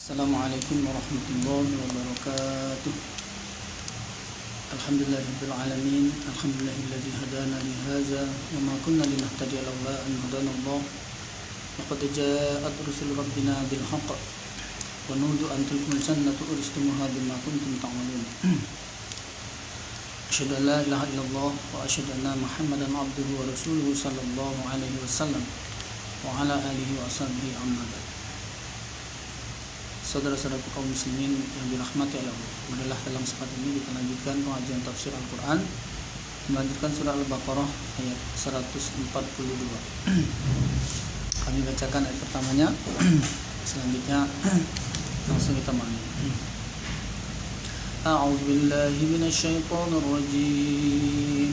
Assalamualaikum warahmatullahi wabarakatuh. Alhamdulillahirabbil alamin. Alhamdulillahilladzi hadana li hadza wa ma kunna linahtadiya laula an hadana Allah. Laqad ja'at rusul rabbina bil haqq wa nudu an tilkumul jannatu uristumuha bima kuntum ta'malun. Asyhadu an la ilaha illallah wa asyhadu anna Muhammadan abduhu wa rasuluhu sallallahu alaihi wasallam wa ala alihi wa sahbihi amma ba'd. Saudara-saudaraku kaum muslimin yang dirahmati Allah, adalah dalam kesempatan ini kita lanjutkan pengajian tafsir Al-Quran, melanjutkan surah Al-Baqarah ayat 142. Kami bacakan ayat pertamanya, selanjutnya langsung kita maknai. A'udzubillahi minasyaitonirrajim.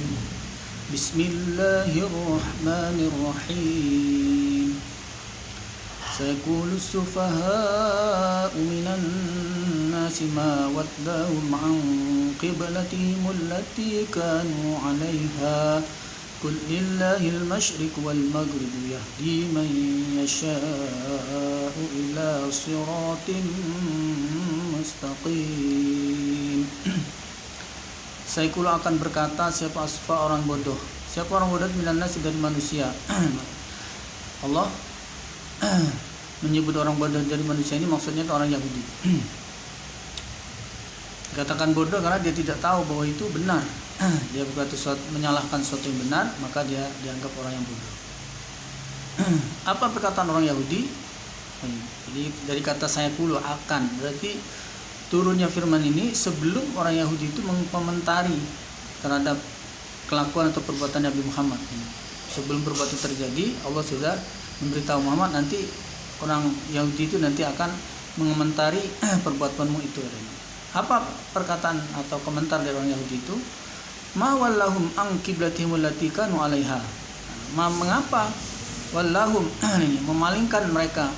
Bismillahirrahmanirrahim. سيقول السفهاء من الناس ما وداهم عن قبلتهم التي كانوا عليها قل لله المشرق والمغرب يهدي من يشاء إلى صراط مستقيم. Saikulu akan berkata siapa asfa orang bodoh. Siapa orang bodoh minan nas dari manusia. Allah menyebut orang bodoh dari manusia ini maksudnya orang Yahudi. Dikatakan bodoh karena dia tidak tahu bahwa itu benar. Dia berkata menyalahkan sesuatu yang benar, maka dia dianggap orang yang bodoh. Apa perkataan orang Yahudi? Jadi dari kata sayaqulu akan, berarti turunnya firman ini sebelum orang Yahudi itu mengomentari terhadap kelakuan atau perbuatan Nabi Muhammad. Sebelum perbuatan terjadi, Allah sudah memberitahu Muhammad nanti orang Yahudi itu nanti akan mengomentari perbuatanmu itu. Apa perkataan atau komentar dari orang Yahudi itu? Ma wallahum an qiblatihim allati kanu 'alaiha. Mengapa wallahum memalingkan mereka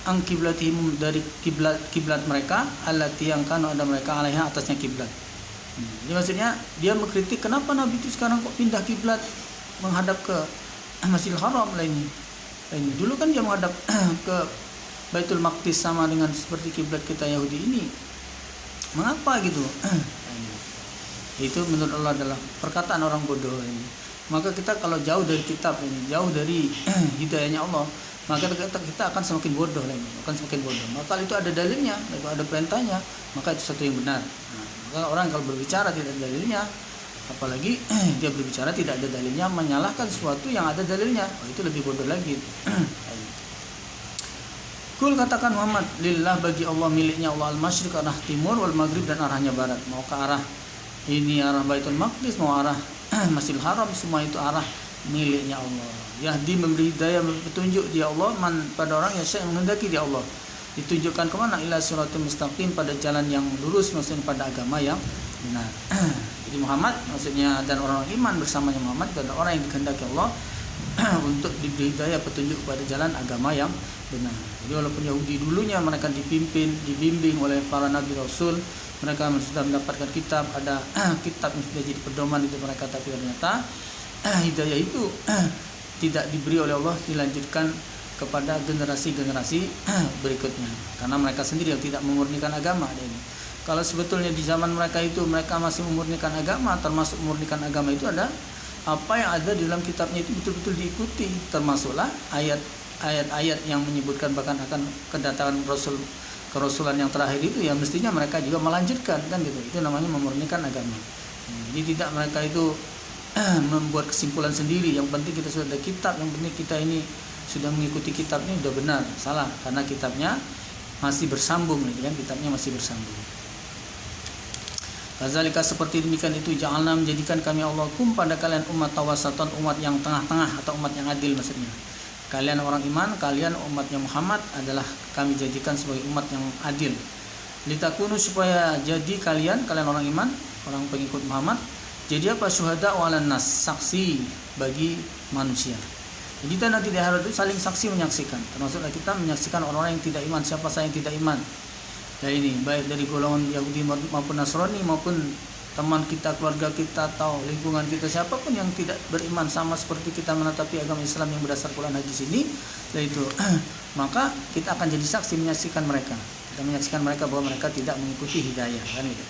an qiblatihim dari kiblat mereka allati yang kanu ada mereka 'alaiha atasnya kiblat. Jadi maksudnya dia mengkritik kenapa Nabi itu sekarang kok pindah kiblat menghadap ke Masjidil Haram lainnya. Dulu kan dia menghadap ke Baitul Maqdis sama dengan seperti kiblat kita Yahudi ini. Mengapa gitu? Itu menurut Allah adalah perkataan orang bodoh ini. Maka kita kalau jauh dari kitab ini, jauh dari hidayahnya Allah, maka kita akan semakin bodoh lagi, akan semakin bodoh. Maka itu ada dalilnya, itu ada perintahnya, maka itu satu yang benar. Maka orang kalau berbicara tidak ada dalilnya, apalagi dia berbicara tidak ada dalilnya, menyalahkan sesuatu yang ada dalilnya, itu lebih bodoh lagi. Kul katakan Muhammad, lillah bagi Allah, miliknya Allah al-masyriq arah timur wal maghrib dan arahnya barat. Mau ke arah ini arah Baitul Maqdis, mau arah Masjidil Haram, semua itu arah miliknya Allah. Yahdi memberi hidayah, petunjuk dia Allah pada orang yang saya menghendaki dia Allah. Ditunjukkan kemana? Ila siratul mustaqim, pada jalan yang lurus, maksudnya pada agama yang benar. Jadi Muhammad maksudnya dan orang iman bersamanya Muhammad adalah orang yang dikehendaki Allah untuk diberi hidayah petunjuk kepada jalan agama yang benar. Jadi walaupun Yahudi dulunya mereka dibimbing oleh para nabi rasul, mereka sudah mendapatkan kitab, ada kitab yang sudah jadi pedoman itu mereka, tapi ternyata hidayah itu tidak diberi oleh Allah, dilanjutkan kepada generasi-generasi berikutnya karena mereka sendiri yang tidak memurnikan agama. Kalau sebetulnya di zaman mereka itu mereka masih memurnikan agama, termasuk memurnikan agama itu ada apa yang ada di dalam kitabnya itu betul-betul diikuti, termasuklah ayat-ayat yang menyebutkan bahkan akan kedatangan rasul, kerasulan yang terakhir itu, ya mestinya mereka juga melanjutkan kan gitu. Itu namanya memurnikan agama. Jadi tidak mereka itu membuat kesimpulan sendiri, yang penting kita sudah ada kitab, yang penting kita ini sudah mengikuti kitab ini, sudah benar. Salah, karena kitabnya masih bersambung gitu kan, kitabnya masih bersambung. Kazalika seperti demikian itu ja'alna menjadikan kami Allah kum pada kalian umat tawasatan, umat yang tengah-tengah atau umat yang adil maksudnya. Kalian orang iman, kalian umatnya Muhammad adalah kami jadikan sebagai umat yang adil. Litakunu supaya jadi kalian orang iman, orang pengikut Muhammad, jadi apa? Syuhada 'alan nas, saksi bagi manusia. Jadi kita nanti di akhirat itu saling saksi menyaksikan. Termasuklah kita menyaksikan orang-orang yang tidak iman, siapa saya yang tidak iman. Nah ini baik dari golongan Yahudi maupun Nasrani maupun teman kita, keluarga kita atau lingkungan kita, siapapun yang tidak beriman sama seperti kita menatapi agama Islam yang berdasar Quran hadis ini, yaitu maka kita akan jadi saksi menyaksikan mereka. Kita menyaksikan mereka bahwa mereka tidak mengikuti hidayah, kan gitu.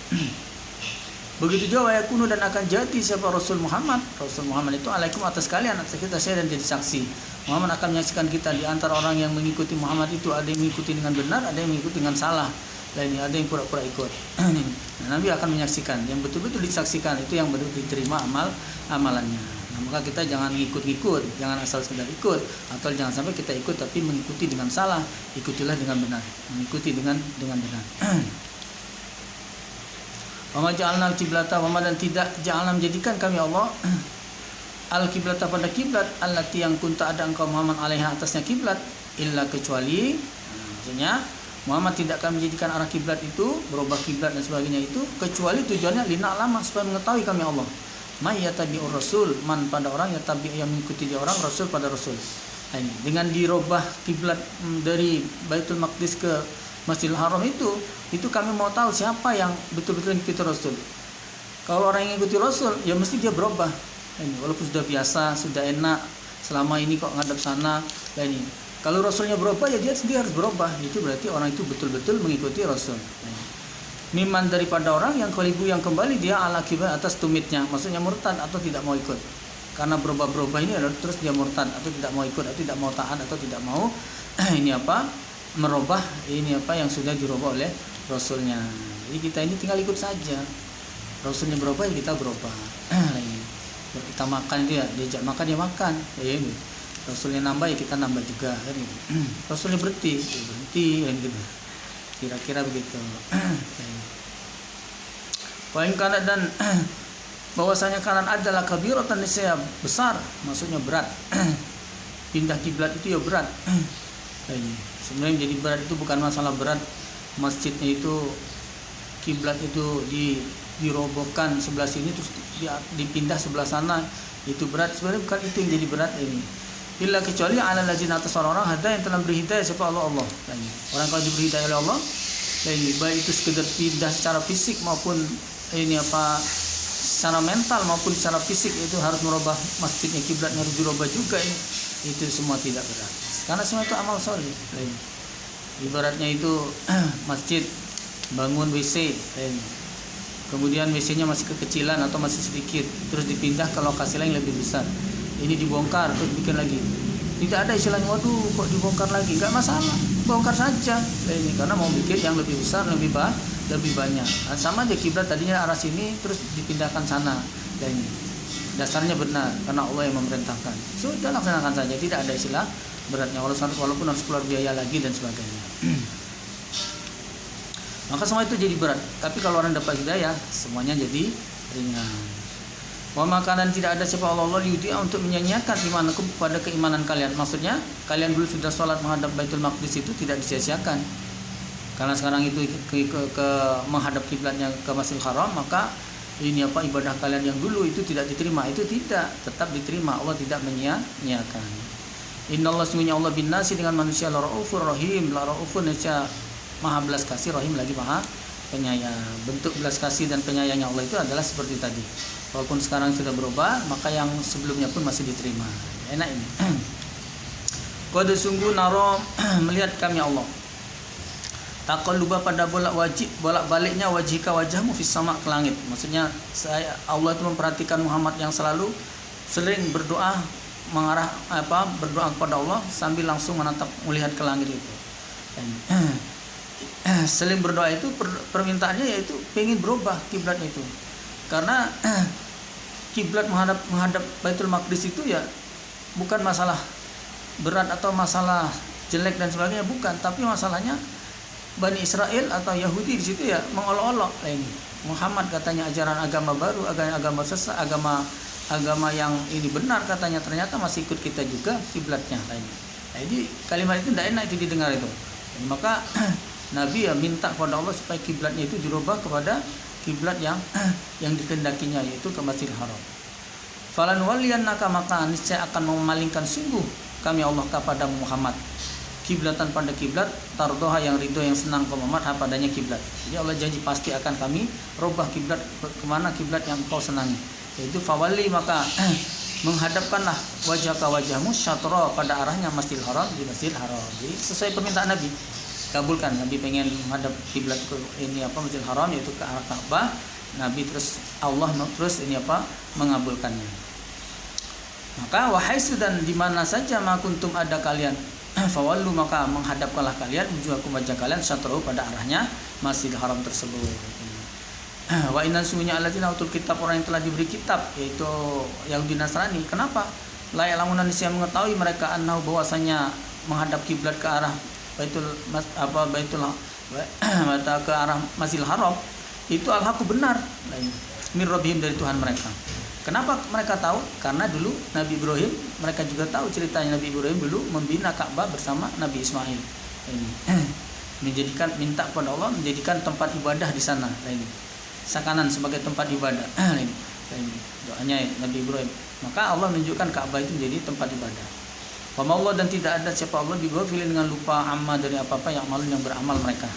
Begitu juga yakunu dan akan jadi siapa Rasul Muhammad. Rasul Muhammad itu alaikum atas kalian, atas kita saya dan jadi saksi. Muhammad akan menyaksikan kita di antara orang yang mengikuti Muhammad itu ada yang mengikuti dengan benar, ada yang mengikuti dengan salah. Lainnya ada yang pura-pura ikut. Nah, Nabi akan menyaksikan yang betul-betul disaksikan itu yang betul diterima amalannya. Nah, maka kita jangan ngikut-ngikut, jangan asal sekedar ikut, atau jangan sampai kita ikut tapi mengikuti dengan salah. Ikutilah dengan benar, mengikuti dengan benar. Wa ma ja'alna al-qiblata wa ma dan tidak ja'alna menjadikan kami Allah al-qiblata pada kiblat allati yang kunta ada engkau Muhammad alaiha atasnya kiblat illa kecuali maksudnya Muhammad tidak akan menjadikan arah kiblat itu berubah kiblat dan sebagainya itu kecuali tujuannya lina lama supaya mengetahui kami Allah may yatabi'ur rasul man pada orang yang mengikuti dia orang rasul pada rasul. Nah, ini dengan dirubah kiblat dari Baitul Maqdis ke Masjidil Haram itu kami mau tahu siapa yang betul-betul mengikuti Rasul. Kalau orang yang mengikuti Rasul, ya mesti dia berubah. Ini walaupun sudah biasa, sudah enak, selama ini kok ngadap sana, ini. Kalau Rasulnya berubah, ya dia sendiri harus berubah. Itu berarti orang itu betul-betul mengikuti Rasul. Miman daripada orang yang kalibu yang kembali dia ala kiblat atas tumitnya, maksudnya murtad atau tidak mau ikut. Karena berubah-berubah ini adalah terus dia murtad atau tidak mau ikut atau tidak mau taat atau tidak mau merubah yang sudah dirubah oleh Rasulnya. Jadi kita ini tinggal ikut saja. Rasulnya berubah ya kita berubah. Ini kita makan itu ya diajak makan ya makan. Ya ini. Rasulnya nambah ya kita nambah juga kan gitu. Rasulnya berhenti ya berhenti kan gitu. Kira-kira begitu. Poin kanan dan bahwasanya kanan adalah kabiratan nisya besar, maksudnya berat. Pindah kiblat itu ya berat. Ini sebenarnya jadi berat itu bukan masalah berat masjidnya itu kiblat itu dirobohkan sebelah sini terus dipindah sebelah sana itu berat, sebenarnya bukan itu yang jadi berat ini. Illa kecuali ala lazina atas orang-orang hada yang telah beri hidayah siapa Allah. Ini orang kalau diberi hidayah oleh Allah ini baik itu sekedar pindah secara fisik maupun secara mental maupun secara fisik itu harus merubah masjidnya kiblatnya harus dirubah juga ini. Itu semua tidak berat. Karena semua itu amal soleh. Ibaratnya itu masjid bangun WC, kemudian WC-nya masih kekecilan atau masih sedikit, terus dipindah ke lokasi lain lebih besar. Ini dibongkar terus bikin lagi. Tidak ada istilahnya waduh kok dibongkar lagi, nggak masalah, bongkar saja. Ini karena mau bikin yang lebih besar, lebih banyak. Nah, sama aja kiblat tadinya arah sini terus dipindahkan sana. Ini dasarnya benar karena Allah yang memerintahkan. Sudah laksanakan saja, tidak ada istilah beratnya walaupun harus keluar biaya lagi dan sebagainya. Maka semua itu jadi berat. Tapi kalau orang dapat hidayah, semuanya jadi ringan. Wa makanan tidak ada siapa Allah yudi'a untuk menyanyiakan imanku pada keimanan kalian. Maksudnya kalian dulu sudah sholat menghadap Baitul Maqdis itu tidak disia-siakan. Karena sekarang itu ke menghadap kiblatnya ke Masjidil Haram, maka ibadah kalian yang dulu itu tidak diterima. Itu tidak, tetap diterima. Allah tidak menyia-nyiakan. Innallaha sungguhnya Allah bin nasi dengan manusia la raufur rahim, la raufun niscaya maha belas kasih, rahim lagi maha penyayang. Bentuk belas kasih dan penyayangnya Allah itu adalah seperti tadi. Walaupun sekarang sudah berubah, maka yang sebelumnya pun masih diterima. Enak ini. Qad sungguh naro melihat kami Allah. Taqalluba pada bolak-baliknya wajhika wajahmu fis sama ke langit. Maksudnya Allah itu memperhatikan Muhammad yang selalu sering berdoa berdoa kepada Allah sambil langsung melihat ke langit itu. Sering berdoa itu permintaannya yaitu pengen berubah kiblatnya itu. Karena kiblat menghadap Baitul Maqdis itu ya bukan masalah berat atau masalah jelek dan sebagainya, bukan, tapi masalahnya Bani Israel atau Yahudi di situ ya mengolok-olok ini. Muhammad katanya ajaran agama baru, agama sesat, agama yang ini benar katanya, ternyata masih ikut kita juga kiblatnya lainnya. Nah, jadi kalimat itu tidak enak itu didengar itu. Dan maka Nabi ya minta kepada Allah supaya kiblatnya itu dirubah kepada kiblat yang dikehendakinya, yaitu ke Masjidil Haram. Falan waliyannaka maka niscaya akan memalingkan sungguh kami Allah kepada Muhammad kiblatan pada kiblat tardoha yang ridho yang senang kau Muhammad padanya kiblat. Jadi Allah janji pasti akan kami rubah kiblat kemana kiblat yang kau senangi, yaitu fawali maka menghadapkanlah wajahmu syatra pada arahnya Masjidil Haram, di Masjidil Haram. Jadi sesuai permintaan Nabi. dikabulkan. Nabi pengen menghadap kiblat ke Masjidil Haram, yaitu ke arah Ka'bah. Nabi terus Allah terus mengabulkannya. Maka wahai sudan di mana saja ma kuntum ada kalian, fawallu maka menghadapkanlah kalian wujuhakum wajah kalian syatrahu pada arahnya Masjidil Haram tersebut. Wa inna sunya alladzina utul kitab, orang yang telah diberi kitab, yaitu Yahudi Nasrani. Kenapa? La ya'lamuna, niscaya mengetahui mereka annahu bahwasanya menghadap kiblat ke arah ke arah Masjidil Haram itu al-haqu benar mir rabbihim, dari Tuhan mereka. Kenapa mereka tahu? Karena dulu Nabi Ibrahim, mereka juga tahu ceritanya Nabi Ibrahim dulu membina Ka'bah bersama Nabi Ismail. Ini minta kepada Allah menjadikan tempat ibadah di sana. Ini sakanan sebagai tempat ibadah. Ini doanya Nabi Ibrahim. Maka Allah menunjukkan Ka'bah itu menjadi tempat ibadah. Wa Allah, dan tidak ada siapa Allah bighafilin dengan lupa amma dari apa-apa yang beramal mereka.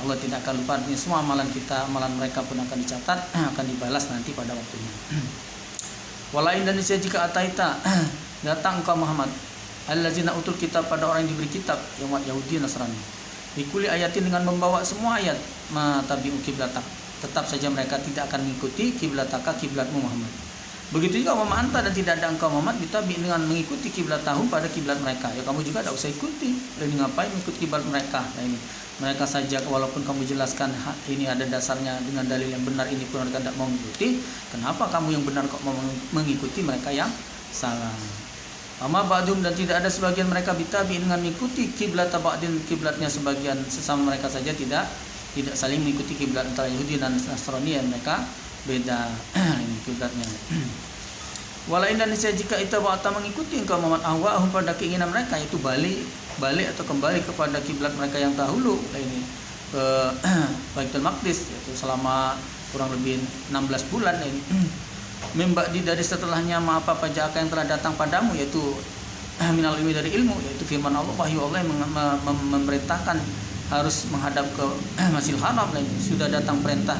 Allah tidak akan lupa, artinya semua amalan kita, amalan mereka pun akan dicatat, akan dibalas nanti pada waktunya. Wala in, dan jika ataita datang engkau Muhammad allazina utul kitab, pada orang yang diberi kitab, yang Yahudi Nasrani, bikuli ayatin, dengan membawa semua ayat, ma tabi'u kiblatak, tetap saja mereka tidak akan mengikuti kiblataka, kiblatmu Muhammad. Begitu juga wa anta, dan tidak ada engkau Muhammad bitabi, dengan mengikuti kiblatahum, pada kiblat mereka. Ya kamu juga tidak usah ikuti. Ini ngapain mengikuti kiblat mereka? Nah ini mereka saja, walaupun kamu jelaskan ini ada dasarnya dengan dalil yang benar, ini pun mereka tidak mau mengikuti. Kenapa kamu yang benar kok mau mengikuti mereka yang salah? Amma ba'dum, dan tidak ada sebagian mereka bitabi, dengan mengikuti kiblat ba'din, kiblatnya sebagian sesama mereka saja, tidak saling mengikuti kiblat antara Yahudi dan Nasrani, yang mereka beda ini kiblatnya. Walain, dan jika itu ba'ata mengikuti engkau Muhammad ahwa'ahum, pada keinginan mereka, yaitu balik atau kembali kepada kiblat mereka yang dahulu, ini ke Baitul Maqdis, yaitu selama kurang lebih 16 bulan ini. Memba'di, dari setelahnya apa pajaka yang telah datang padamu, yaitu minal ilmi, dari ilmu, yaitu firman Allah, wahyu Allah yang memerintahkan harus menghadap ke Masjidil Haram. Ini sudah datang perintah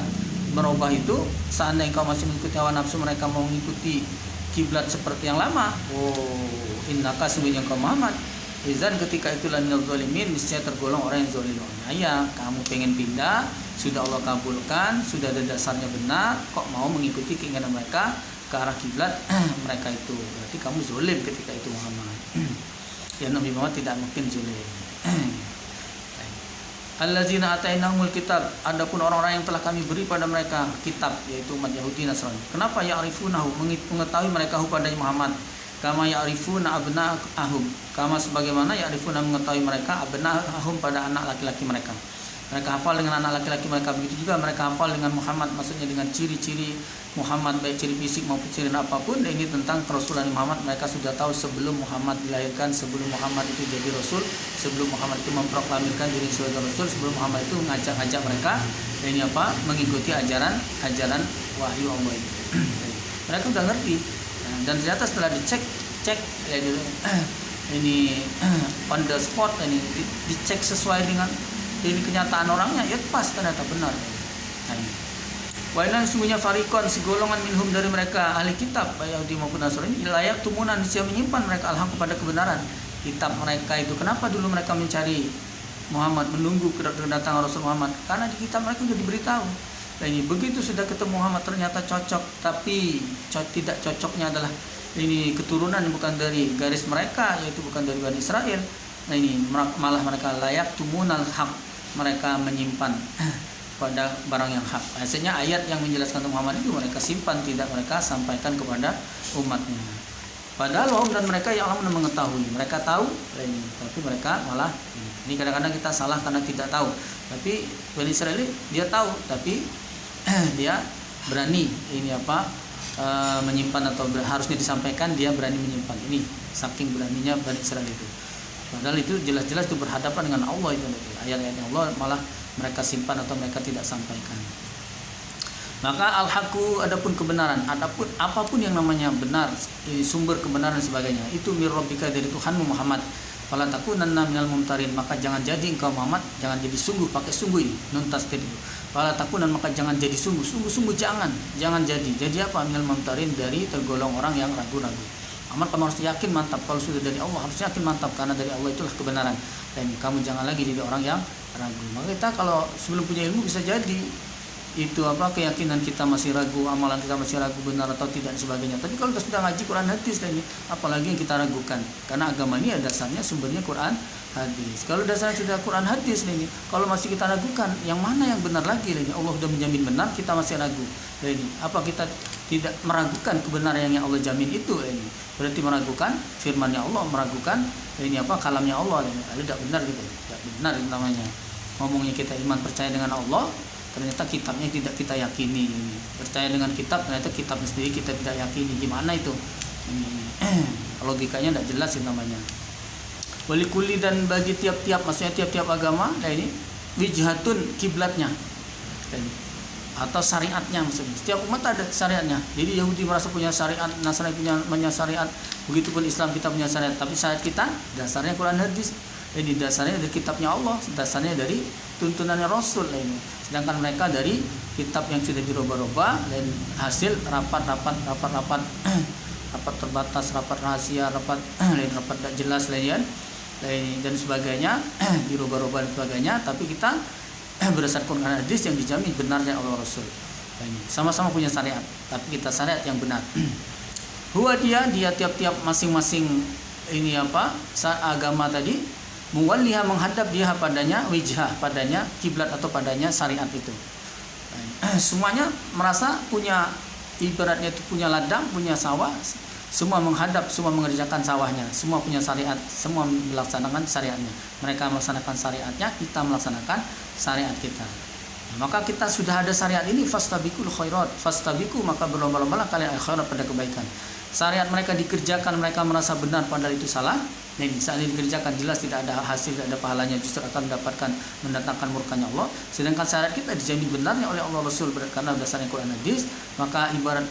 merubah itu. Seandainya engkau masih mengikuti hawa nafsu mereka, mau mengikuti kiblat seperti yang lama, innaka, sesungguhnya engkau Muhammad, izan, ketika itulah minal zalimin, niscaya tergolong orang yang zalim. Ya, kamu pengen pindah, sudah Allah kabulkan, sudah ada dasarnya benar, kok mau mengikuti keinginan mereka ke arah kiblat mereka itu? Berarti kamu zalim ketika itu Muhammad. Ya, Nabi Muhammad tidak mungkin zalim. Allazina atainahumul kitab, adapun orang-orang yang telah kami beri pada mereka kitab, yaitu umat Yahudi Nasrani. Kenapa ya'rifunahu, mengetahui mereka pada Muhammad, kama ya'rifuna abna'ahum, kama sebagaimana ya'rifuna mengetahui mereka abna'ahum, pada anak laki-laki mereka. Mereka hafal dengan anak laki-laki mereka, begitu juga mereka hafal dengan Muhammad, maksudnya dengan ciri-ciri Muhammad, baik ciri fisik maupun ciri apapun. Dan ini tentang kerasulan Muhammad, mereka sudah tahu sebelum Muhammad dilahirkan, sebelum Muhammad itu jadi rasul, sebelum Muhammad itu memproklamirkan diri sebagai rasul, sebelum Muhammad itu ngajak-ngajak mereka ini mengikuti ajaran wahyu Allah itu. Mereka sudah ngerti. Dan ternyata setelah dicek ini on the spot, ini dicek sesuai dengan ini kenyataan orangnya, ya pas, ternyata benar. Wa inna, sesungguhnya farikon, segolongan minhum, dari mereka ahli kitab, Yahudi maupun Nasrani, layak tumunan, niscaya menyimpan mereka al-haq, kepada kebenaran kitab mereka itu. Kenapa dulu mereka mencari Muhammad, menunggu kedatangan Rasul Muhammad? Karena di kitab mereka sudah diberitahu. Nah ini begitu sudah ketemu Muhammad ternyata cocok, tapi tidak cocoknya adalah ini keturunan yang bukan dari garis mereka, yaitu bukan dari Bani Israel. Nah ini malah mereka layak tumunal haq, mereka menyimpan pada barang yang hak. Hasilnya ayat yang menjelaskan Muhammad itu mereka simpan, tidak mereka sampaikan kepada umatnya. Padahal dan mereka yang Allah mengetahui, mereka tahu, tapi mereka malah ini kadang-kadang kita salah karena tidak tahu. Tapi Bani Israel dia tahu, tapi dia berani menyimpan, atau harusnya disampaikan, dia berani menyimpan. Ini saking beraninya Bani Israel itu. Padahal itu jelas-jelas itu berhadapan dengan Allah itu. Ayat-ayat Allah malah mereka simpan atau mereka tidak sampaikan. Maka al-haqu, adapun kebenaran, adapun apapun yang namanya benar, ini sumber kebenaran dan sebagainya, itu mir rabbika, dari Tuhanmu Muhammad. Fala takunanna minal mumtarin, maka jangan jadi engkau Muhammad, jangan jadi sungguh, pakai sungguh ini, nun tasdid itu. Fala takunan, maka jangan jadi sungguh jangan jadi apa? Minal mumtarin, dari tergolong orang yang ragu-ragu. Amal kamu harus yakin mantap. Kalau sudah dari Allah harus yakin mantap, karena dari Allah itulah kebenaran. Dan kamu jangan lagi jadi orang yang ragu. Maka kita kalau sebelum punya ilmu bisa jadi itu keyakinan kita masih ragu, amalan kita masih ragu benar atau tidak dan sebagainya. Tapi kalau kita sudah ngaji Quran hadis ini, apalagi yang kita ragukan, karena agama ini dasarnya sumbernya Quran hadis. Kalau dasarnya sudah Quran hadis ini, kalau masih kita ragukan, yang mana yang benar lagi ini? Allah sudah menjamin benar, kita masih ragu. Ini apa kita tidak meragukan kebenaran yang Allah jamin itu ini? Berarti meragukan firman-Nya Allah, meragukan ini kalamnya Allah ini. Tidak benar gitu. Tidak benar itu namanya. Ngomongnya kita iman percaya dengan Allah, ternyata kitabnya tidak kita yakini ini. Percaya dengan kitab, ternyata kitabnya sendiri kita tidak yakini. Gimana itu? Ini. Logikanya tidak jelas itu namanya. Walikuli, dan bagi tiap-tiap, maksudnya tiap-tiap agama, nah ini wijhatun kiblatnya, atau syariatnya maksudnya. Setiap umat ada syariatnya. Jadi Yahudi merasa punya syariat, Nasrani punya syariat, begitupun Islam kita punya syariat. Tapi syariat kita dasarnya Quran hadis. Jadi dasarnya dari kitabnya Allah, dasarnya dari tuntunannya Rasul ini. Sedangkan mereka dari kitab yang sudah dirubah-rubah dan hasil rapat terbatas, rapat rahasia, rapat tidak jelas lain dan sebagainya, dirubah-rubah dan sebagainya. Tapi kita berdasarkan Quran hadis yang dijamin benarnya Allah Rasul. Sama-sama punya syariat, tapi kita syariat yang benar. Huwa dia tiap-tiap masing-masing ini agama tadi, muwalliha menghadap dia padanya, wijhah padanya, kiblat atau padanya syariat itu. Semuanya merasa punya, ibaratnya itu punya ladang, punya sawah, semua menghadap, semua mengerjakan sawahnya, semua punya syariat, semua melaksanakan syariatnya. Mereka melaksanakan syariatnya, kita melaksanakan syariat kita. Maka kita sudah ada syariat ini, fastabiqul khairat, fastabiqu, maka berlomba-lombalah kalian khairat pada kebaikan. Syariat mereka dikerjakan, mereka merasa benar padahal itu salah. Nah, saat ini dikerjakan jelas tidak ada hasil, tidak ada pahalanya, justru akan mendatangkan murkanya Allah. Sedangkan syariat kita dijamin benarnya oleh Allah Rasul karena dasarnya Quran hadis. Maka ibarat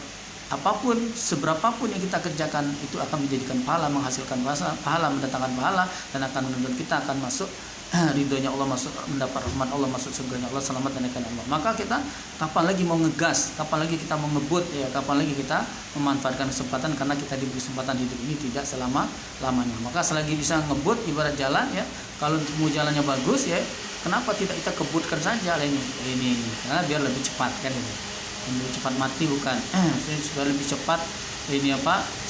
apapun, seberapapun yang kita kerjakan itu akan menjadikan pahala, menghasilkan pahala, mendatangkan pahala, dan akan menuntun kita akan masuk ridhonya Allah, masuk mendapat rahmat Allah, masuk surganya Allah, selamat dan ikan Allah. Maka kita kapan lagi mau ngegas, kapan lagi kita mau ngebut, ya kapan lagi kita memanfaatkan kesempatan, karena kita diberi kesempatan hidup ini tidak selama-lamanya. Maka selagi bisa ngebut ibarat jalan ya, kalau mau jalannya bagus ya, kenapa tidak kita kebutkan saja ini karena biar lebih cepat kan itu. Lebih cepat mati bukan, supaya lebih cepat ini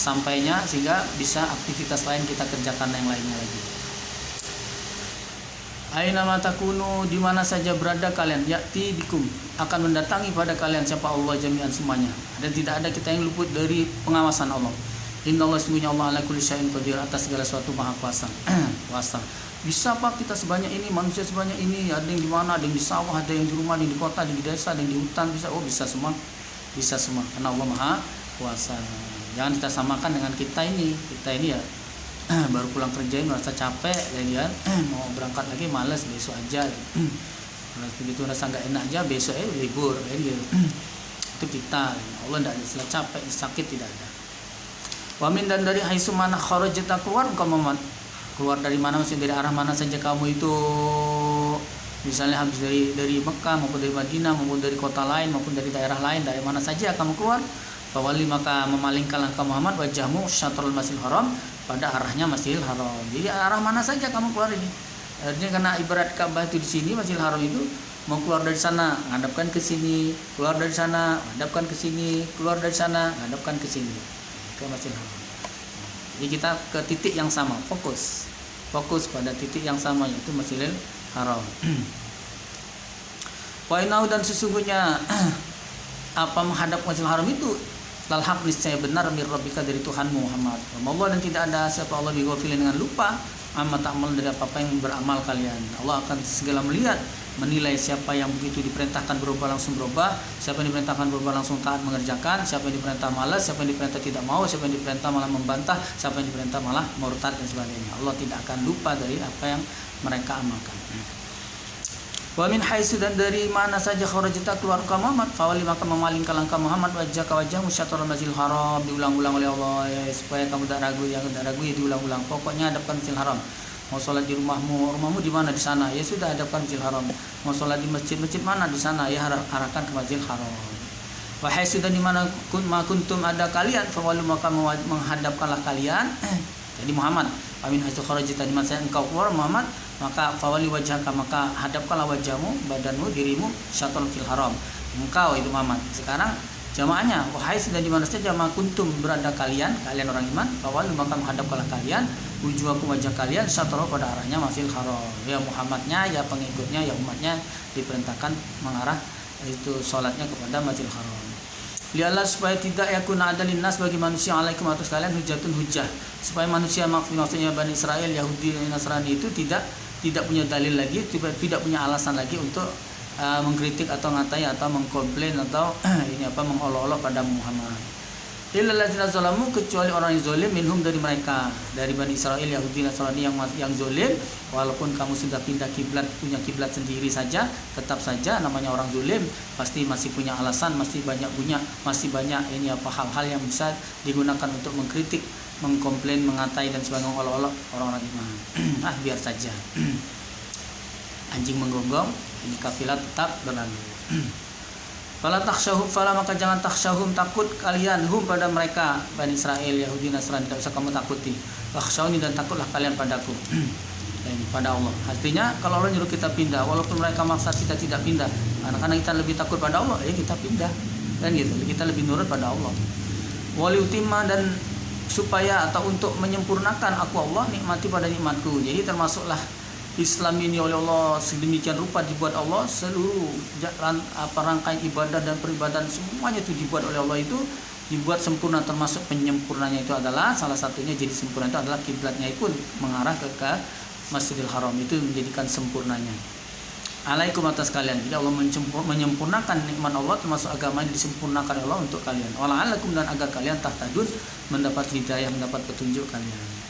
sampainya, sehingga bisa aktivitas lain kita kerjakan yang lainnya lagi. Aina matakunu, di mana saja berada kalian, ya'ti bikum, akan mendatangi pada kalian siapa Allah jami'an semuanya. Dan tidak ada kita yang luput dari pengawasan Allah. Innallaha sesungguhnya Allah ala kulli syai'in qadir, atas segala sesuatu maha kuasa. Bisa Pak kita sebanyak ini, manusia sebanyak ini, ada yang di mana, ada yang di sawah, ada yang di rumah, ada yang di kota, ada yang di desa, ada yang di hutan, bisa. Oh bisa semua, karena Allah maha kuasa. Jangan kita samakan dengan kita ini ya baru pulang kerja merasa capek dan mau berangkat lagi malas, besok aja. Begitu rasa nggak enak aja, besok libur itu kita. Allah tidak ada istilah capek, sakit tidak ada. Wamin, dan dari haitsu mana kharajta, keluar engkau Muhammad, keluar dari mana, maksudnya dari arah mana saja kamu itu, misalnya habis dari Mekah maupun dari Madinah maupun dari kota lain maupun dari daerah lain, dari mana saja kamu keluar, fawali maka memalingkanlah engkau Muhammad wajahmu syatrul masjidil haram, pada arahnya Masjidil Haram. Jadi arah mana saja kamu keluar ini. Artinya karena ibarat Ka'bah itu di sini, Masjidil Haram itu mau keluar dari sana, ngadapkan ke sini, keluar dari sana, ngadapkan ke sini, keluar dari sana, ngadapkan ke sini, ke Masjidil Haram. Jadi kita ke titik yang sama, fokus pada titik yang sama, yaitu Masjidil Haram. Wa innahu, dan sesungguhnya menghadap Masjidil Haram itu lal haq, niscaya benar, mir rabbika, dari Tuhanmu Muhammad. Allah, dan tidak ada siapa Allah bighafilin, dengan lupa amma ta'mal, dari apa yang beramal kalian. Allah akan segala melihat, menilai siapa yang begitu diperintahkan berubah langsung berubah, siapa yang diperintahkan berubah langsung taat mengerjakan, siapa yang diperintah malas, siapa yang diperintah tidak mau, siapa yang diperintah malah membantah, siapa yang diperintah malah murtad dan sebagainya. Allah tidak akan lupa dari apa yang mereka amalkan. Wa min haitsu, dan dari mana saja kharajta keluar engkau Muhammad, fawali maka memalingkan engkau Muhammad wajahmu syatrul masjidil haram, diulang-ulang oleh Allah ya, supaya kamu tidak ragu, yang tidak ragu ya diulang-ulang. Pokoknya hadapkan Masjidil Haram. Mau sholat di rumahmu di mana, di sana, ya sudah hadapkan Masjidil Haram. Mau sholat di masjid mana, di sana, ya arahkan ke Masjidil Haram. Wahai sudah di mana kuntum ada kalian, fawallu maka menghadapkanlah kalian. Jadi Muhammad, amin haitsu kharajta di mana engkau keluar Muhammad, maka fawalli wajhaka maka hadapkanlah wajahmu, badanmu, dirimu syatron fil haram. Engkau itu Muhammad. Sekarang jamaahnya, wahai sudah di mana saja kuntum berada kalian orang iman, fawallu maka menghadapkanlah kalian wujuhakum wajah kalian syatron pada arahnya mafil haram. Ya Muhammadnya, ya pengikutnya, ya umatnya diperintahkan mengarah itu salatnya kepada Masjidil Haram. Lihatlah supaya tidak yakuna ada linnas bagi manusia alaikum atas kalian hujatun hujah, supaya manusia maksudnya Bani Israel, Yahudi dan Nasrani itu tidak punya dalil lagi, tidak punya alasan lagi untuk mengkritik atau ngatai atau mengkomplain atau mengolok-olok pada Muhammad. Illal ladzina zalamu, kecuali orang yang zalim minhum dari mereka, dari Bani Israel, Yahudi, Nasrani yang zalim, walaupun kamu sudah pindah kiblat, punya kiblat sendiri saja, tetap saja namanya orang zalim, pasti masih punya alasan, masih banyak hal-hal yang bisa digunakan untuk mengkritik, mengkomplain, mengatai dan sebagainya olok-olok orang-orang iman. Biar saja. Anjing menggonggong, ini kafilah tetap berlalu. Fala takhsyahum, fala maka jangan takhsyahum, takut kalian hum pada mereka Bani Israel, Yahudi, Nasrani, tidak usah kamu takuti. Takhsyahuni, dan takutlah kalian padaku. Ini pada Allah. Artinya kalau Allah nyuruh kita pindah, walaupun mereka maksa kita tidak pindah, karena kita lebih takut pada Allah, kita pindah. Dan gitu, kita lebih nurut pada Allah. Waliutimma, dan supaya atau untuk menyempurnakan aku Allah nikmati pada nikmatku. Jadi termasuklah Islam ini oleh Allah sedemikian rupa dibuat Allah, seluruh rangkaian ibadah dan peribadahan semuanya itu dibuat oleh Allah, itu dibuat sempurna, termasuk penyempurnanya itu adalah salah satunya jadi sempurna itu adalah kiblatnya pun mengarah ke Masjidil Haram, itu menjadikan sempurnanya. Alaikum atas kalian. Jadi Allah menyempurnakan nikmat Allah, termasuk agama yang disempurnakan Allah untuk kalian. Wala'alakum, dan agar kalian tahtadun, mendapat hidayah, mendapat petunjuk kalian.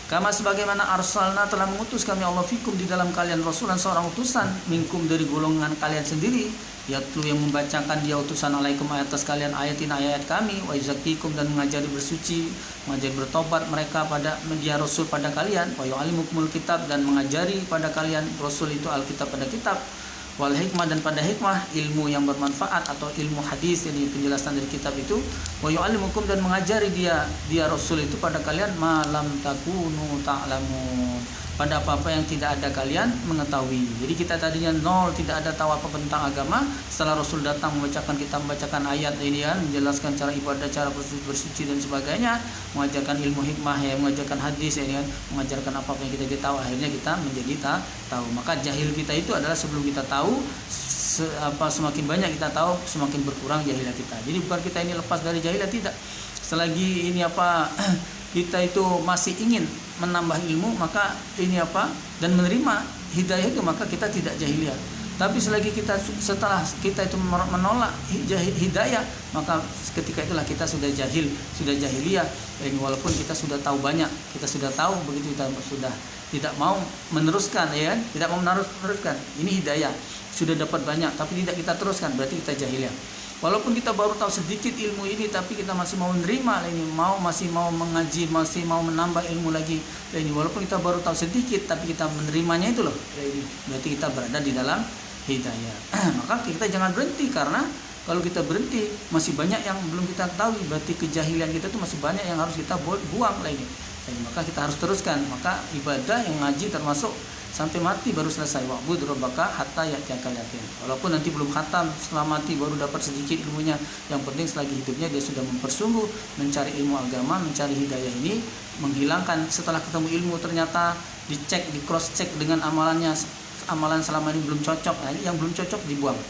Kama sebagaimana arsalna telah mengutus kami Allah fikum di dalam kalian rasulan seorang utusan minkum dari golongan kalian sendiri, yatlu yang membacakan dia utusan alaikum atas kalian ayat kami, wa yuzakkikum, dan mengajari bersuci, mengajari bertobat mereka pada dia rasul pada kalian, wa yu'allimukumul kitab, dan mengajari pada kalian rasul itu alkitab pada kitab, wal hikmah, dan pada hikmah ilmu yang bermanfaat atau ilmu hadis, ini penjelasan dari kitab itu, wa yu'allimukum, dan mengajari dia rasul itu pada kalian malam takunu ta'lamun, pada apa-apa yang tidak ada kalian mengetahui. Jadi kita tadinya nol, tidak ada tahu apa tentang agama, setelah Rasul datang membacakan ayat ini kan, menjelaskan cara ibadah, cara bersuci dan sebagainya, mengajarkan ilmu hikmah, mengajarkan hadis ini kan, mengajarkan apa yang kita tahu, akhirnya kita menjadi tahu. Maka jahil kita itu adalah sebelum kita tahu, semakin banyak kita tahu, semakin berkurang jahilah kita. Jadi bukan kita ini lepas dari jahilah, tidak. Selagi kita itu masih ingin menambah ilmu, maka dan menerima hidayah itu, maka kita tidak jahiliyah. Tapi setelah kita itu menolak hidayah, maka ketika itulah kita sudah jahiliyah. Walaupun kita sudah tahu banyak, kita sudah tahu begitu, kita sudah tidak mau meneruskan, tidak mau meneruskan. Ini hidayah, sudah dapat banyak tapi tidak kita teruskan, berarti kita jahiliyah. Walaupun kita baru tahu sedikit ilmu ini, tapi kita masih mau menerima ini, masih mau mengaji, masih mau menambah ilmu lagi. Ini walaupun kita baru tahu sedikit, tapi kita menerimanya itu loh. Ini berarti kita berada di dalam hidayah. Maka kita jangan berhenti, karena kalau kita berhenti masih banyak yang belum kita ketahui. Berarti kejahilan kita itu masih banyak yang harus kita buang lagi. Maka kita harus teruskan. Maka ibadah yang ngaji termasuk sampai mati baru selesai. Wa'bud rabbaka hatta ya'tiyakal yaqin. Walaupun nanti belum khatam, setelah mati baru dapat sedikit ilmunya. Yang penting selagi hidupnya dia sudah mempersungguh mencari ilmu agama, mencari hidayah ini, menghilangkan setelah ketemu ilmu ternyata dicek, di cross check dengan amalannya. Amalan selama ini belum cocok, yang belum cocok dibuang.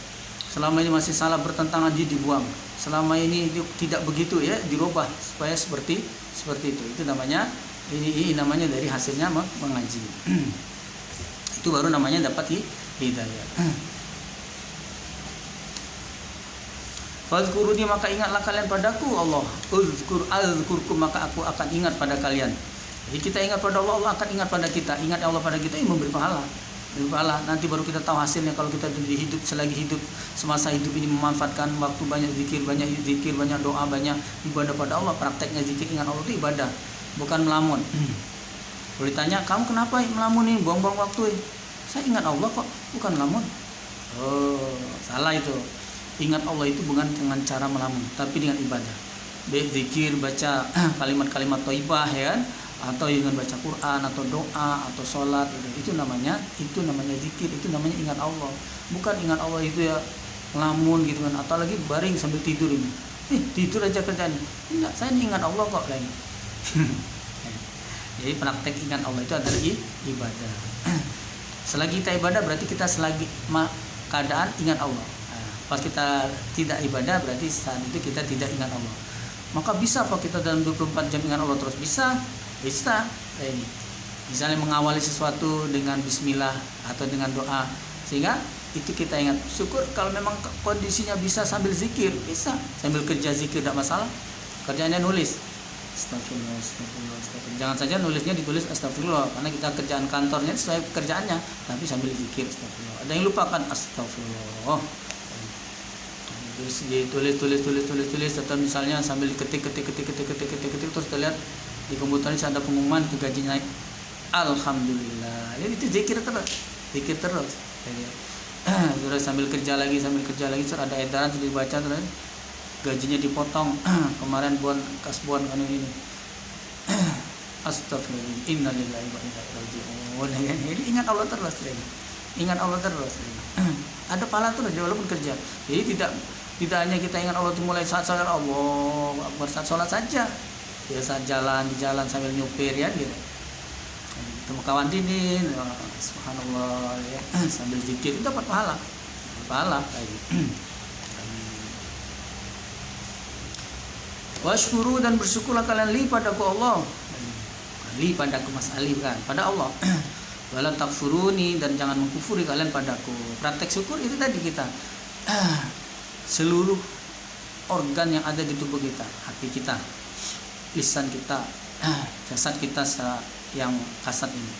Selama ini masih salah, bertentangan, dia dibuang. Selama ini tidak begitu, dirubah supaya seperti itu. Itu namanya ini namanya dari hasilnya mengaji. Itu baru namanya dapat hidayah. Fazkuruni, maka ingatlah kalian padaku Allah. Azkurkum, maka aku akan ingat pada kalian. Jadi kita ingat pada Allah, Allah akan ingat pada kita. Ingat Allah pada kita ini memberi pahala. Nanti baru kita tahu hasilnya kalau kita hidup, selagi hidup, semasa hidup ini memanfaatkan waktu, banyak zikir, banyak doa, banyak ibadah pada Allah. Prakteknya zikir, ingat Allah itu ibadah, bukan melamun. Kalau ditanya, kamu kenapa melamun ini, buang-buang waktu? Saya ingat Allah kok, bukan melamun. Oh, salah itu. ingat Allah itu bukan dengan cara melamun, tapi dengan ibadah. Baik zikir, baca kalimat-kalimat thayyibah ya kan, atau dengan baca Quran atau doa atau sholat itu namanya zikir, itu namanya ingat Allah. Bukan ingat Allah itu ya lamun gitu kan, atau lagi baring sambil tidur ini. Tidur aja kerjaan. Enggak, saya ingat Allah kok lagi. Jadi praktek ingat Allah itu adalah ibadah. Selagi kita ibadah berarti kita selagi keadaan ingat Allah. Pas kita tidak ibadah berarti saat itu kita tidak ingat Allah. Maka bisa apa kita dalam 24 jam ingat Allah terus? Bisa. Ini. Misalnya mengawali sesuatu dengan bismillah atau dengan doa, sehingga itu kita ingat. Syukur kalau memang kondisinya bisa sambil zikir, bisa sambil kerja zikir, tidak masalah. Kerjanya nulis astagfirullah. Jangan saja nulisnya ditulis astagfirullah, karena kita kerjaan kantornya sesuai kerjaannya, tapi sambil zikir astagfirullah. Ada yang lupakan astagfirullah, tulis, atau misalnya sambil ketik terus terlihat di komputer ini ada pengumuman itu gaji naik, alhamdulillah. Jadi itu zikir terus. Terus sambil kerja lagi terus ada edaran terus dibaca terus gajinya dipotong kemarin kasbuan ini astagfirullah, innalillahi wa inna ilaihi raji'un. Ini ingat Allah terus ada pahala terus walaupun kerja. Jadi tidak hanya kita ingat Allah itu mulai saat sholat, Allah akbar saat sholat saja, biasa di jalan sambil nyupir ya gitu, ketemu kawan dinin subhanallah ya, sambil zikir itu dapat pahala kayak gitu. Washkuru, dan bersyukurlah kalian li padaku Allah, li padaku Mas Ali kan, pada Allah. Wala takfuruni, dan jangan mengkufuri kalian padaku. Praktek syukur itu tadi kita seluruh organ yang ada di tubuh kita, hati kita, lisan kita, jasad kita yang kasat ini,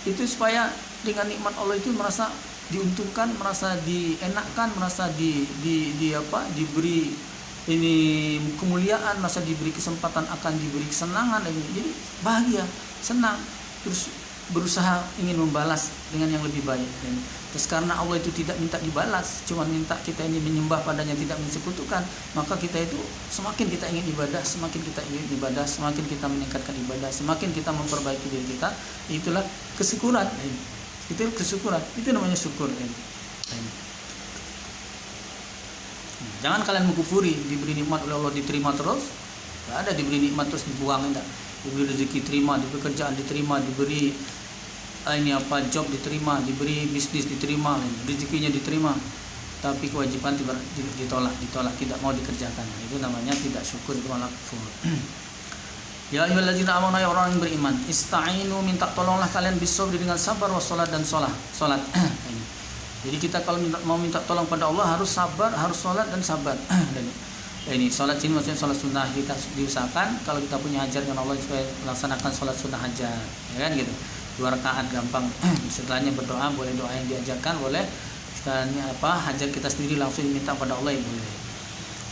itu supaya dengan nikmat Allah itu merasa diuntungkan, merasa dienakkan, merasa diberi ini kemuliaan, merasa diberi kesempatan, akan diberi kesenangan ini. Jadi bahagia, senang, terus berusaha ingin membalas dengan yang lebih baik. Terus karena Allah itu tidak minta dibalas, cuma minta kita ini menyembah padanya, tidak mensekutukan, maka kita itu semakin kita ingin ibadah, semakin kita meningkatkan ibadah, semakin kita memperbaiki diri kita. Itulah kesyukuran. Itu kesyukuran, itu namanya syukur. Jangan kalian mengkufuri, diberi nikmat oleh Allah diterima terus. Tidak ada diberi nikmat terus dibuang, tidak. Diberi rezeki terima, diberi kerjaan diterima, diberi job diterima, diberi bisnis diterima, rezekinya diterima, tapi kewajiban ditolak, tidak mau dikerjakan. Itu namanya tidak syukur, itu malah kufur. Ya ayyuhallazina amanu, ya orang yang beriman, ista'inu, minta tolonglah kalian bisabri, dengan sabar, wassalat, dan salat. Jadi kita kalau mau minta tolong pada Allah harus sabar, harus sholat dan sabar. Ini sholat sini maksudnya sholat sunnah, kita diusahakan kalau kita punya hajat dengan Allah supaya melaksanakan sholat sunnah hajat, ya kan gitu. 2 rakaat gampang. Setelahnya berdoa, boleh doa yang diajarkan, boleh setelahnya hajat kita sendiri langsung minta pada Allah, ya boleh.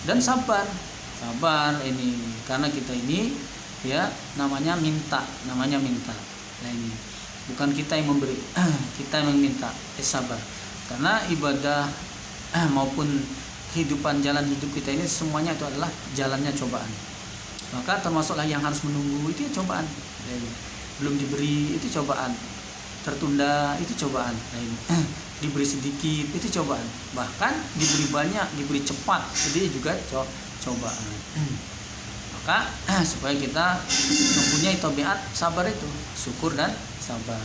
Dan sabar ini karena kita ini ya namanya minta. Nah ini bukan kita yang memberi, kita yang meminta. Sabar. Karena ibadah maupun kehidupan, jalan hidup kita ini semuanya itu adalah jalannya cobaan. Maka termasuklah yang harus menunggu itu ya cobaan. Belum diberi itu cobaan, tertunda itu cobaan. Diberi sedikit itu cobaan, bahkan diberi banyak, diberi cepat itu juga cobaan. Maka supaya kita mempunyai tabiat sabar itu, syukur dan sabar.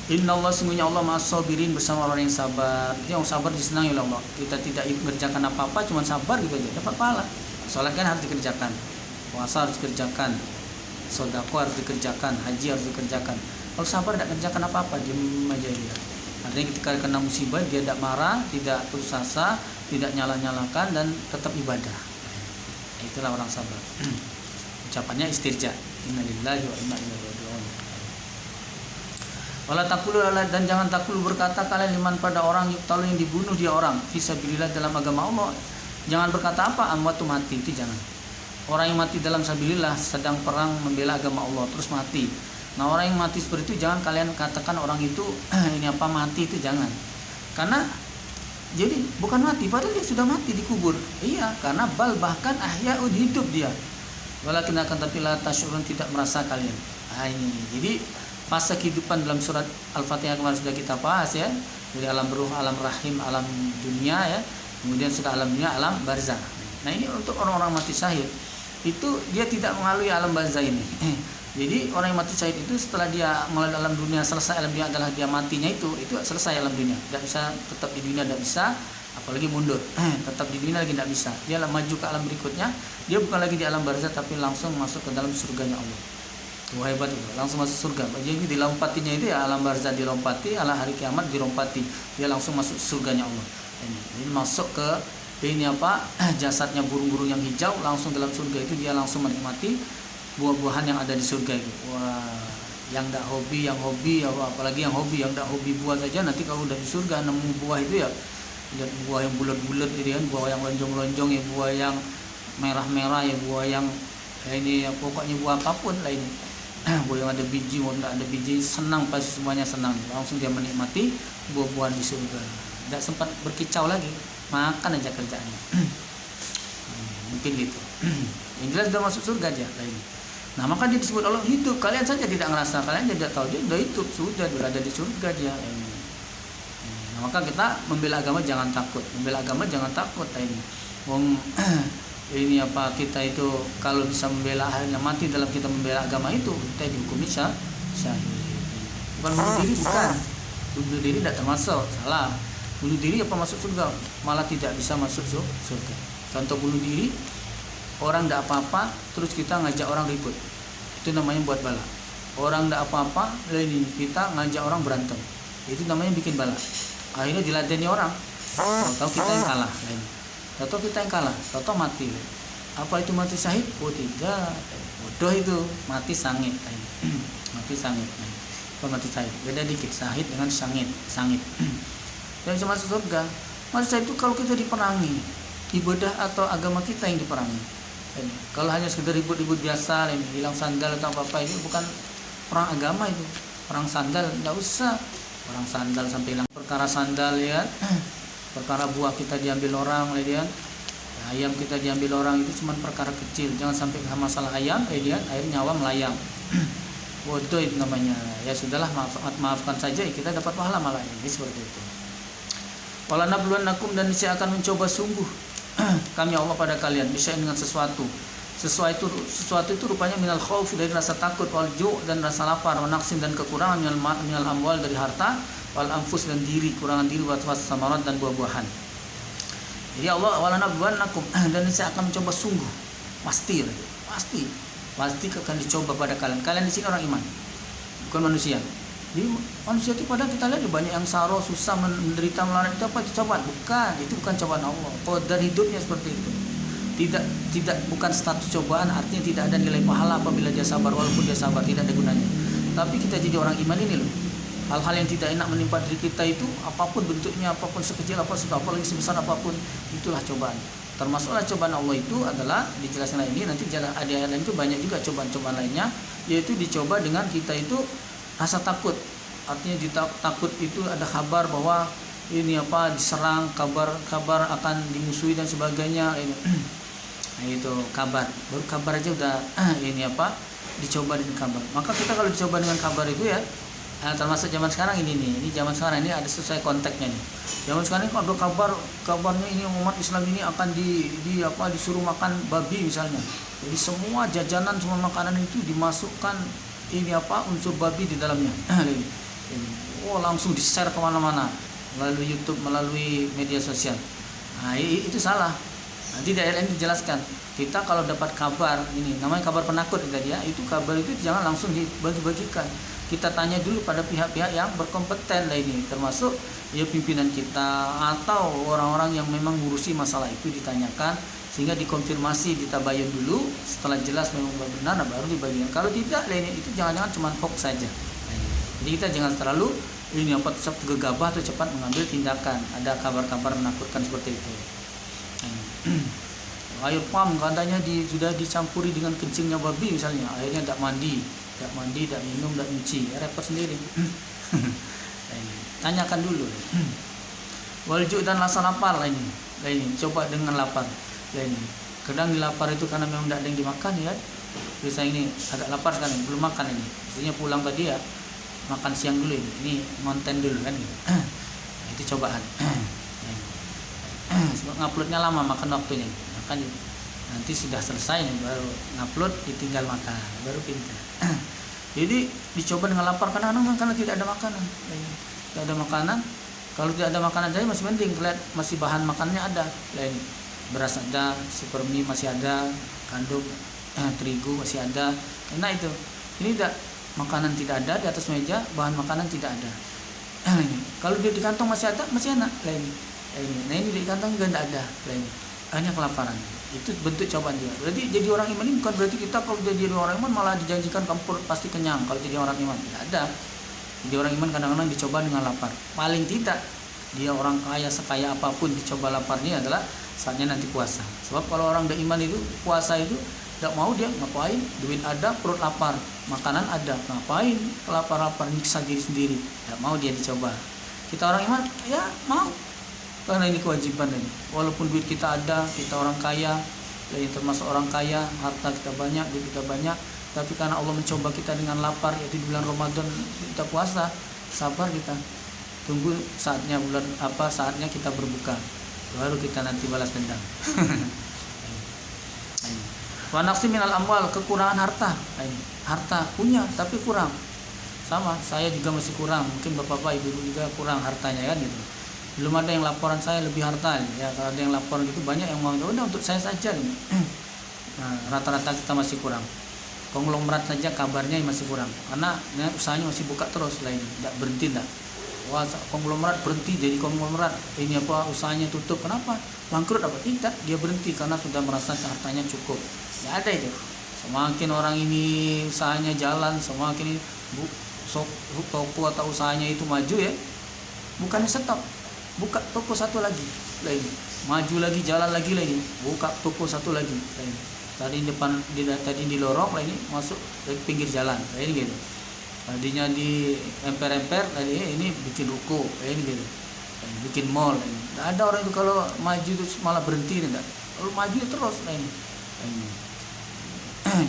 Innallaha, sungguhnya Allah ma'as-sabirin, bersama orang yang sabar. Yang sabar disenangi oleh Allah. Kita tidak mengerjakan apa-apa, cuma sabar gitu aja, dapat pahala. Salat kan harus dikerjakan, puasa harus dikerjakan, sedekah harus dikerjakan, haji harus dikerjakan. Kalau sabar tidak kerjakan apa-apa, diam aja dia. Artinya ketika kena musibah dia tidak marah, tidak putus asa, tidak nyala-nyalakan, dan tetap ibadah. Itulah orang sabar. Ucapannya istirja, innalillahi wa inna ilaihi raji'un. Wala taqulu, dan jangan takulu berkata kalian liman pada orang yuqtalu yang dibunuh dia orang fisabilillah dalam agama Allah. Jangan berkata apa amwatu, mati, itu jangan. Orang yang mati dalam sabilillah sedang perang membela agama Allah terus mati. Nah orang yang mati seperti itu jangan kalian katakan orang itu mati, itu jangan. Karena Jadi bukan mati, padahal dia sudah mati dikubur. Iya, karena bahkan ahyaun, hidup dia. Walakin akan tapi la tasyurun, tidak merasa kalian. Ini. Jadi fase kehidupan dalam surat Al-Fatihah kemarin sudah kita bahas ya. Dari alam ruh, alam rahim, alam dunia ya. Kemudian sudah alam dunia, alam barzah. Nah, ini untuk orang-orang mati syahid. Itu dia tidak melalui alam barzah ini. Jadi orang yang mati syahid itu setelah dia melalui alam dunia, selesai alam dunia adalah dia matinya itu selesai alam dunia. Tidak bisa tetap di dunia, tidak bisa, apalagi mundur. Tetap di dunia lagi tidak bisa. Dia maju ke alam berikutnya, dia bukan lagi di alam barzah tapi langsung masuk ke dalam surganya Allah. Wah, hebat itu, langsung masuk surga. Jadi dilompatinya itu ya alam barzah dilompati, ala hari kiamat dilompati. Dia langsung masuk surganya Allah. Ini masuk ke jasadnya burung-burung yang hijau, langsung dalam surga itu dia langsung menikmati buah-buahan yang ada di surga itu. Wah, yang tidak hobi, yang hobi, apalagi yang hobi, yang tidak hobi buah saja, nanti kalau udah di surga nemu buah itu ya, lihat buah yang bulat-bulat itu kan, buah yang lonjong-lonjong ya, buah yang merah-merah ya, buah yang ini ya, pokoknya buah apapun lah ini. Buah yang ada biji maupun tidak ada biji, senang, pasti semuanya senang. Langsung dia menikmati buah-buahan di surga. Tidak sempat berkicau lagi, makan aja kerjaannya. Mungkin gitu. Yang jelas sudah masuk surga aja lah ini. Nah, maka dia disebut Allah hidup. Kalian saja tidak ngerasa, kalian tidak tahu dia sudah hidup, sudah berada di surga dia. Nah, maka kita membela agama jangan takut. Membela agama jangan takut lah ini. Ini kita itu kalau bisa membela, akhirnya mati dalam kita membela agama itu, kita dihukumi syahid. Bukan bunuh diri, bukan. Bunuh diri tidak termasuk, salah. Bunuh diri masuk surga, malah tidak bisa masuk surga. Contoh bunuh diri, orang tidak apa-apa, terus kita ngajak orang ribut, itu namanya buat bala. Orang tidak apa-apa, ini kita ngajak orang berantem, itu namanya bikin bala. Akhirnya diladeni orang, tahu kita yang kalah, tahu kita yang kalah, tahu mati. Apa itu mati syahid? Oh tidak, bodoh itu, mati sangit. Mati sangit. Apa mati syahid? Beda dikit, syahid dengan sangit. Dan bisa masuk surga. Mati syahid itu kalau kita diperangi, ibadah atau agama kita yang diperangi. Kalau hanya sekedar ribut-ribut biasa, hilang sandal atau apa-apa, itu bukan perang agama, itu perang sandal, tidak usah perang sandal sampai hilang. Perkara sandal ya, perkara buah kita diambil orang, lihat, ayam kita diambil orang, itu cuma perkara kecil. Jangan sampai masalah ayam, lihat, akhirnya nyawa melayang. Bodoh itu namanya. Ya sudahlah, maafkan saja, kita dapat pahala malah ini seperti itu. Wala nabluwannakum, dan niscaya akan mencoba sungguh kami Allah pada kalian bisa dengan sesuatu itu rupanya minal khauf, dari rasa takut, wal ju' dan rasa lapar, wa naqsin dan kekurangan, minal amwal dari harta, wal anfus dan diri, kurangan diri, wa samarat dan buah-buahan. Jadi Allah wala nabluwannakum, dan niscaya akan mencoba sungguh, pasti akan dicoba pada kalian. Kalian di sini orang iman, bukan manusia. Jadi manusia itu padahal kita lihat banyak yang saro, susah, menderita, melarat, itu apa itu cobaan? Bukan, itu bukan cobaan Allah. Qadar hidupnya seperti itu. Bukan status cobaan, artinya tidak ada nilai pahala apabila dia sabar, walaupun dia sabar tidak ada gunanya. Tapi kita jadi orang iman ini loh. Hal-hal yang tidak enak menimpa diri kita itu, apapun bentuknya, apapun sekecil apalagi sebesar apapun, itulah cobaan. Termasuklah cobaan Allah itu adalah dijelaskan ini, nanti ada yang lain itu banyak juga cobaan-cobaan lainnya, yaitu dicoba dengan kita itu rasa takut. Artinya takut itu ada kabar bahwa ini diserang, kabar akan dimusuhi dan sebagainya. Nah, itu kabar. Baru kabar aja udah dicoba dengan kabar. Maka kita kalau dicoba dengan kabar itu ya, termasuk zaman sekarang ini zaman sekarang ini ada sesuai konteksnya nih. Zaman sekarang ini kalau ada kabarnya ini umat Islam ini akan disuruh makan babi misalnya. Jadi semua jajanan, semua makanan itu dimasukkan unsur babi di dalamnya. Langsung di-share kemana-mana melalui YouTube, melalui media sosial. Nah, itu salah. Nanti daerah ini dijelaskan. Kita kalau dapat kabar ini, namanya kabar penakut tadi ya, itu kabar itu jangan langsung dibagi-bagikan. Kita tanya dulu pada pihak-pihak yang berkompeten lah ini, termasuk ya pimpinan kita atau orang-orang yang memang ngurusi masalah itu ditanyakan, sehingga dikonfirmasi, ditabayun dulu. Setelah jelas memang benar, baru dibagikan. Kalau tidak, itu jangan-jangan cuma hoax saja. Jadi kita jangan terlalu cepat gegabah atau cepat mengambil tindakan. Ada kabar-kabar menakutkan seperti itu. Air pam katanya sudah dicampuri dengan kencingnya babi misalnya, akhirnya tidak mandi, tidak minum, tidak nyuci, repot sendiri. Tanyakan dulu. Walju dan rasa lapar lah ini. Coba dengan lapar. Lah ini. Kadang di lapar itu karena memang tidak ada yang dimakan ya. Bisa ini agak lapar sekarang, belum makan ini. Maksudnya pulang tadi ya makan siang dulu ini. Ini konten dulu kan gitu. Itu cobaan. Sebab nguploadnya lama makan waktunya. Makan nanti sudah selesai nih baru ngupload, ditinggal makan, baru pintar. Jadi dicoba dengan lapar karena tidak ada makanan. Tidak ada makanan. Kalau tidak ada makanan saja masih mending, lihat masih bahan makannya ada. Lain beras ada, super mie masih ada, gandum, terigu masih ada. Enak itu. Ini tidak, makanan tidak ada di atas meja, bahan makanan tidak ada. Kalau dia di kantong masih ada, masih enak. Lain. Nah ini di kantong juga tidak ada. Lain. Hanya kelaparan. Itu bentuk cobaan juga. Berarti jadi orang iman ini bukan berarti kita kalau jadi orang iman malah dijanjikan kamu pasti kenyang. Kalau jadi orang iman tidak ada. Jadi orang iman kadang-kadang dicoba dengan lapar. Paling tidak dia orang kaya sekaya apapun dicoba laparnya adalah saatnya nanti puasa. Sebab kalau orang beriman itu puasa itu tidak mau dia ngapain? Duit ada, perut lapar, makanan ada, ngapain? Lapar-lapar nyiksa diri sendiri. Tidak mau dia dicoba. Kita orang iman ya mau. Karena ini kewajiban ini. Walaupun duit kita ada, kita orang kaya, termasuk orang kaya, harta kita banyak, duit kita banyak. Tapi karena Allah mencoba kita dengan lapar, yaitu di bulan Ramadan kita puasa, sabar kita. Tunggu saatnya saatnya kita berbuka, baru kita nanti balas dendam. Wa naqsi minal amwal, kekurangan harta. Harta punya tapi kurang. Sama, saya juga masih kurang. Mungkin bapak-bapak, ibu-ibu juga kurang hartanya kan gitu. Belum ada yang laporan saya lebih harta ya. Kalau ada yang laporan gitu banyak yang mau, udah untuk saya saja. Nah, rata-rata kita masih kurang. Konglomerat saja kabarnya masih kurang karena usahanya masih buka terus lain, tidak berhenti dah. Wah, konglomerat berhenti jadi konglomerat, ini apa usahanya tutup, kenapa? Bangkrut apa? Tidak, dia berhenti karena sudah merasa hartanya cukup. Tidak ada itu. Semakin orang ini usahanya jalan, semakin toko atau usahanya itu maju ya, bukannya stop, buka toko satu lagi lain, maju lagi, jalan lagi lain, buka toko satu lagi lain. Tadi di lorong lah ini masuk ke pinggir jalan kayak ini gitu. Tadinya di emper-emper tadi ini bikin ruko kayak ini gitu. Bikin mall ini. Tidak ada orang itu kalau maju itu malah berhenti tidak. Kalau maju terus lah ini.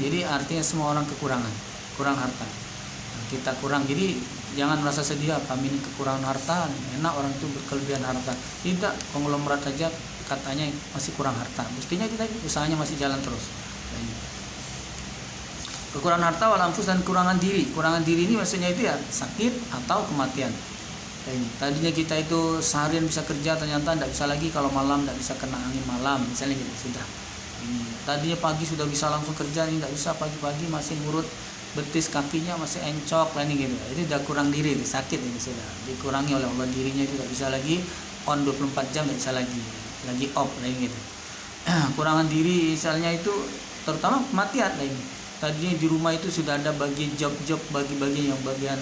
Jadi artinya semua orang kekurangan, kurang harta. Nah, kita kurang, jadi jangan merasa sedih kami ini kekurangan harta. Enak orang itu berkelebihan harta. Tidak, konglomerat saja katanya masih kurang harta, mestinya itu tadi usahanya masih jalan terus. Kekurangan harta wal anfus dan kurangan diri. Kurangan diri ini maksudnya itu ya sakit atau kematian. Tadinya kita itu seharian bisa kerja, ternyata tidak bisa lagi kalau malam, tidak bisa kena angin malam misalnya gitu. Sudah ini tadinya pagi sudah bisa langsung kerja, ini tidak bisa, pagi-pagi masih ngurut betis kakinya masih encok lah ini gitu. Itu udah kurang diri, sakit ini sudah dikurangi oleh Allah, dirinya itu tidak bisa lagi on 24 jam, tidak bisa lagi off lagi gitu. Kurangan diri misalnya itu terutama kematian lah ini. Tadinya di rumah itu sudah ada bagi job-job, bagi-bagi yang bagian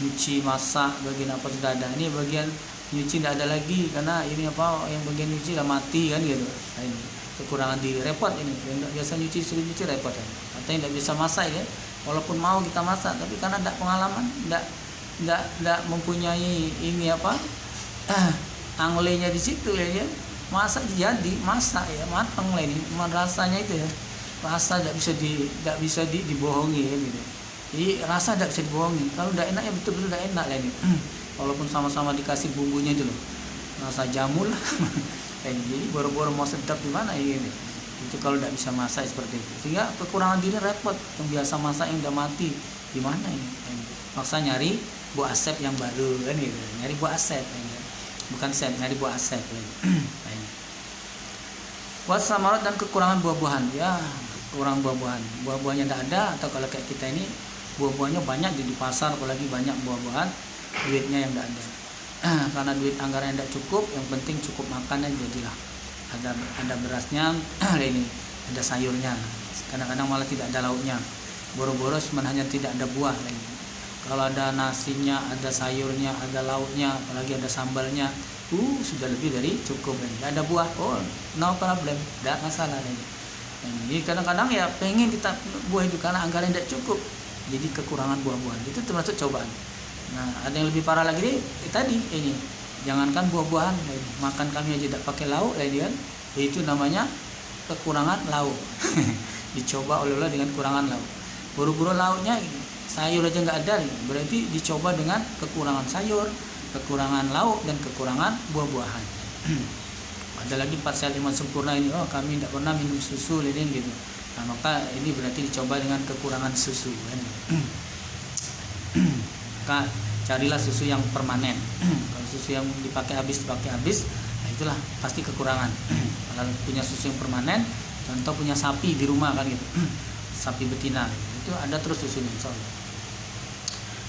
nyuci, masak, bagian apa sudah ada. Ini bagian nyuci tidak ada lagi karena ini apa yang bagian nyuci sudah mati kan gitu. Nah, ini kekurangan diri, repot ini. Yang tidak biasa nyuci suruh nyuci repot kan. Katanya tidak bisa masak ya. Walaupun mau kita masak tapi karena tidak pengalaman, tidak mempunyai ini apa anglenya di situ ya. Masak jadi masak ya matang lah ini, rasanya itu ya rasa tidak bisa dibohongi ya gitu. Jadi rasa tidak bisa dibohongi. Kalau tidak enak ya betul-betul tidak enak lah ini. Walaupun sama-sama dikasih bumbunya itu loh, rasa jamu lah. Jadi boro-boro mau sedap di mana ya gitu. Itu kalau tidak bisa masak seperti itu. Sehingga kekurangan diri repot. Yang biasa masak yang udah mati di mana ini? Maksa nyari buah asep yang baru kan gitu. Nyari buah asep ya. Bukan sep, nyari buah asep wasamarat dan kekurangan buah-buahan ya, kurang buah-buahan, buah-buahnya tidak ada, atau kalau kayak kita ini buah-buahnya banyak di pasar, apalagi banyak buah-buahan, duitnya yang tidak ada. Karena duit anggaran yang tidak cukup, yang penting cukup makan jadilah ada berasnya ini, ada sayurnya, kadang-kadang malah tidak ada lauknya, boro-boro hanya tidak ada buah lagi. Kalau ada nasinya, ada sayurnya, ada lauknya, apalagi ada sambalnya, sudah lebih dari cukup. Tidak ada buah, no problem, tidak masalah lagi. Jadi kadang-kadang ya pengen kita buah itu karena anggaran tidak cukup, jadi kekurangan buah-buahan itu termasuk cobaan. Nah ada yang lebih parah lagi tadi ini Jangankan buah-buahan, makan kami aja tidak pakai lauk, kan? Itu namanya kekurangan lauk. Dicoba oleh Allah dengan kurangan lauk. Buru-buru lauknya sayur aja nggak ada, berarti dicoba dengan kekurangan sayur, kekurangan lauk, dan kekurangan buah-buahan. Ada lagi 4 sehat 5 sempurna ini, oh kami tidak pernah minum susu, gitu. Nah, maka ini berarti dicoba dengan kekurangan susu, kan? Maka carilah susu yang permanen. Kalau susu yang dipakai habis, nah itulah pasti kekurangan. Kalau punya susu yang permanen, contoh punya sapi di rumah kan gitu, sapi betina, itu ada terus susunya insya Allah.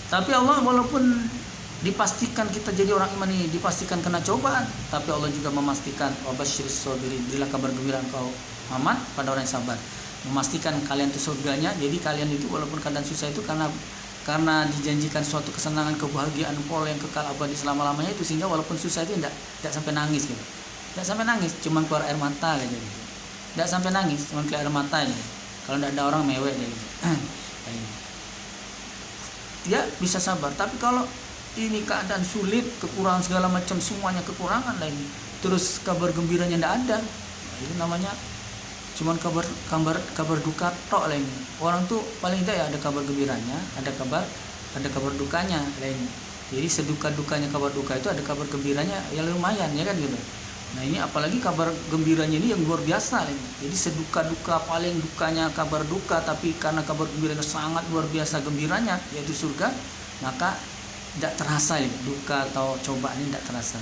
Tapi Allah walaupun dipastikan kita jadi orang iman ini dipastikan kena cobaan, tapi Allah juga memastikan wabasyiris sabirin, berilah kabar gembira engkau Muhammad pada orang yang sabar, memastikan kalian itu surganya. Jadi kalian itu walaupun keadaan susah itu karena dijanjikan suatu kesenangan, kebahagiaan pola yang kekal abadi selama-lamanya itu, sehingga walaupun susah itu tidak sampai nangis gitu. Tidak sampai nangis, cuma keluar air mata aja gitu. Tidak sampai nangis, cuma keluar air mata aja. Kalau tidak ada orang mewek aja gitu. Ya bisa sabar, tapi kalau ini keadaan sulit, kekurangan segala macam, semuanya kekurangan lah ini, terus kabar gembiranya tidak ada, nah, itu namanya cuman kabar duka tok lah ini. Orang tuh paling tidak ya ada kabar gembiranya, ada kabar dukanya lah ini. Jadi seduka-dukanya kabar duka itu ada kabar gembiranya ya lumayan ya kan gitu. Nah ini apalagi kabar gembiranya ini yang luar biasa lah ini. Jadi seduka-duka paling dukanya kabar duka, tapi karena kabar gembiranya sangat luar biasa gembiranya, yaitu surga, maka tidak terasa ya, duka atau cobaan ini tidak terasa.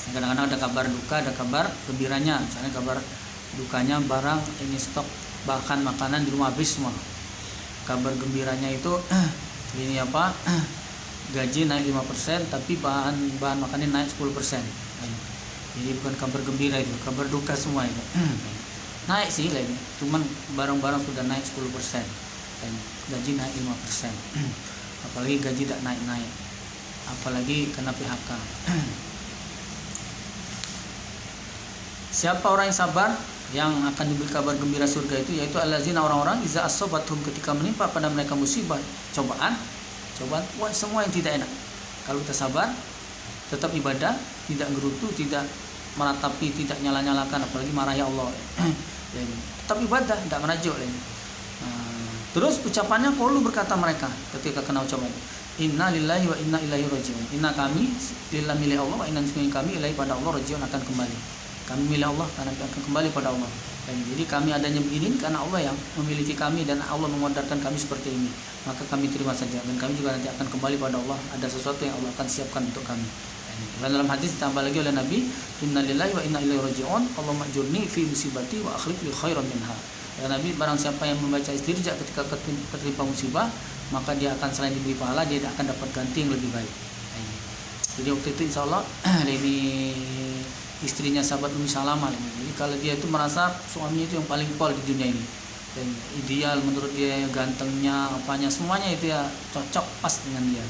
Kadang-kadang ada kabar duka, ada kabar gembiranya. Misalnya kabar dukanya barang ini stok bahan makanan di rumah habis semua. Kabar gembiranya itu ini apa? Gaji naik 5%, tapi bahan makannya naik 10%. Jadi bukan kabar gembira itu, kabar duka semua itu. Naik sih lah ini, cuman barang-barang sudah naik 10%. Gaji naik 5%. Apalagi gaji tak naik-naik. Apalagi kena PHK. Siapa orang yang sabar yang akan diberi kabar gembira surga itu, yaitu allazina, orang-orang iza asobathum, ketika menimpa pada mereka musibah, cobaan semua yang tidak enak. Kalau kita sabar, tetap ibadah, tidak gerutu, tidak meratapi, tidak nyala-nyalakan, apalagi marahi Allah. Tetap ibadah, tidak merajuk. Terus ucapannya qalu, berkata mereka ketika kena cobaan, inna lillahi wa inna ilaihi rajiun. Inna kami lillahi milik Allah, wa inna kami ilaihi pada Allah rajiun, akan kembali. Kami milik Allah karena akan kembali pada Allah. Dan jadi kami adanya begini karena Allah yang memiliki kami dan Allah memodarkan kami seperti ini. Maka kami terima saja, dan kami juga nanti akan kembali pada Allah. Ada sesuatu yang Allah akan siapkan untuk kami. Dan dalam hadis ditambah lagi oleh Nabi, innalillahi wa inna ilaihi rajiun, Allahumma ajurni fi musibati wa akhlif li khairan minha. Dan Nabi, barang siapa yang membaca istirja ketika ketimpa musibah, maka dia akan selain diberi pahala, dia akan dapat ganti yang lebih baik. Jadi waktu itu insya Allah ini istrinya sahabat Ummi Salamah. Jadi kalau dia itu merasa suaminya itu yang paling pol di dunia ini, dan ideal menurut dia, gantengnya, apanya, semuanya itu ya cocok pas dengan dia.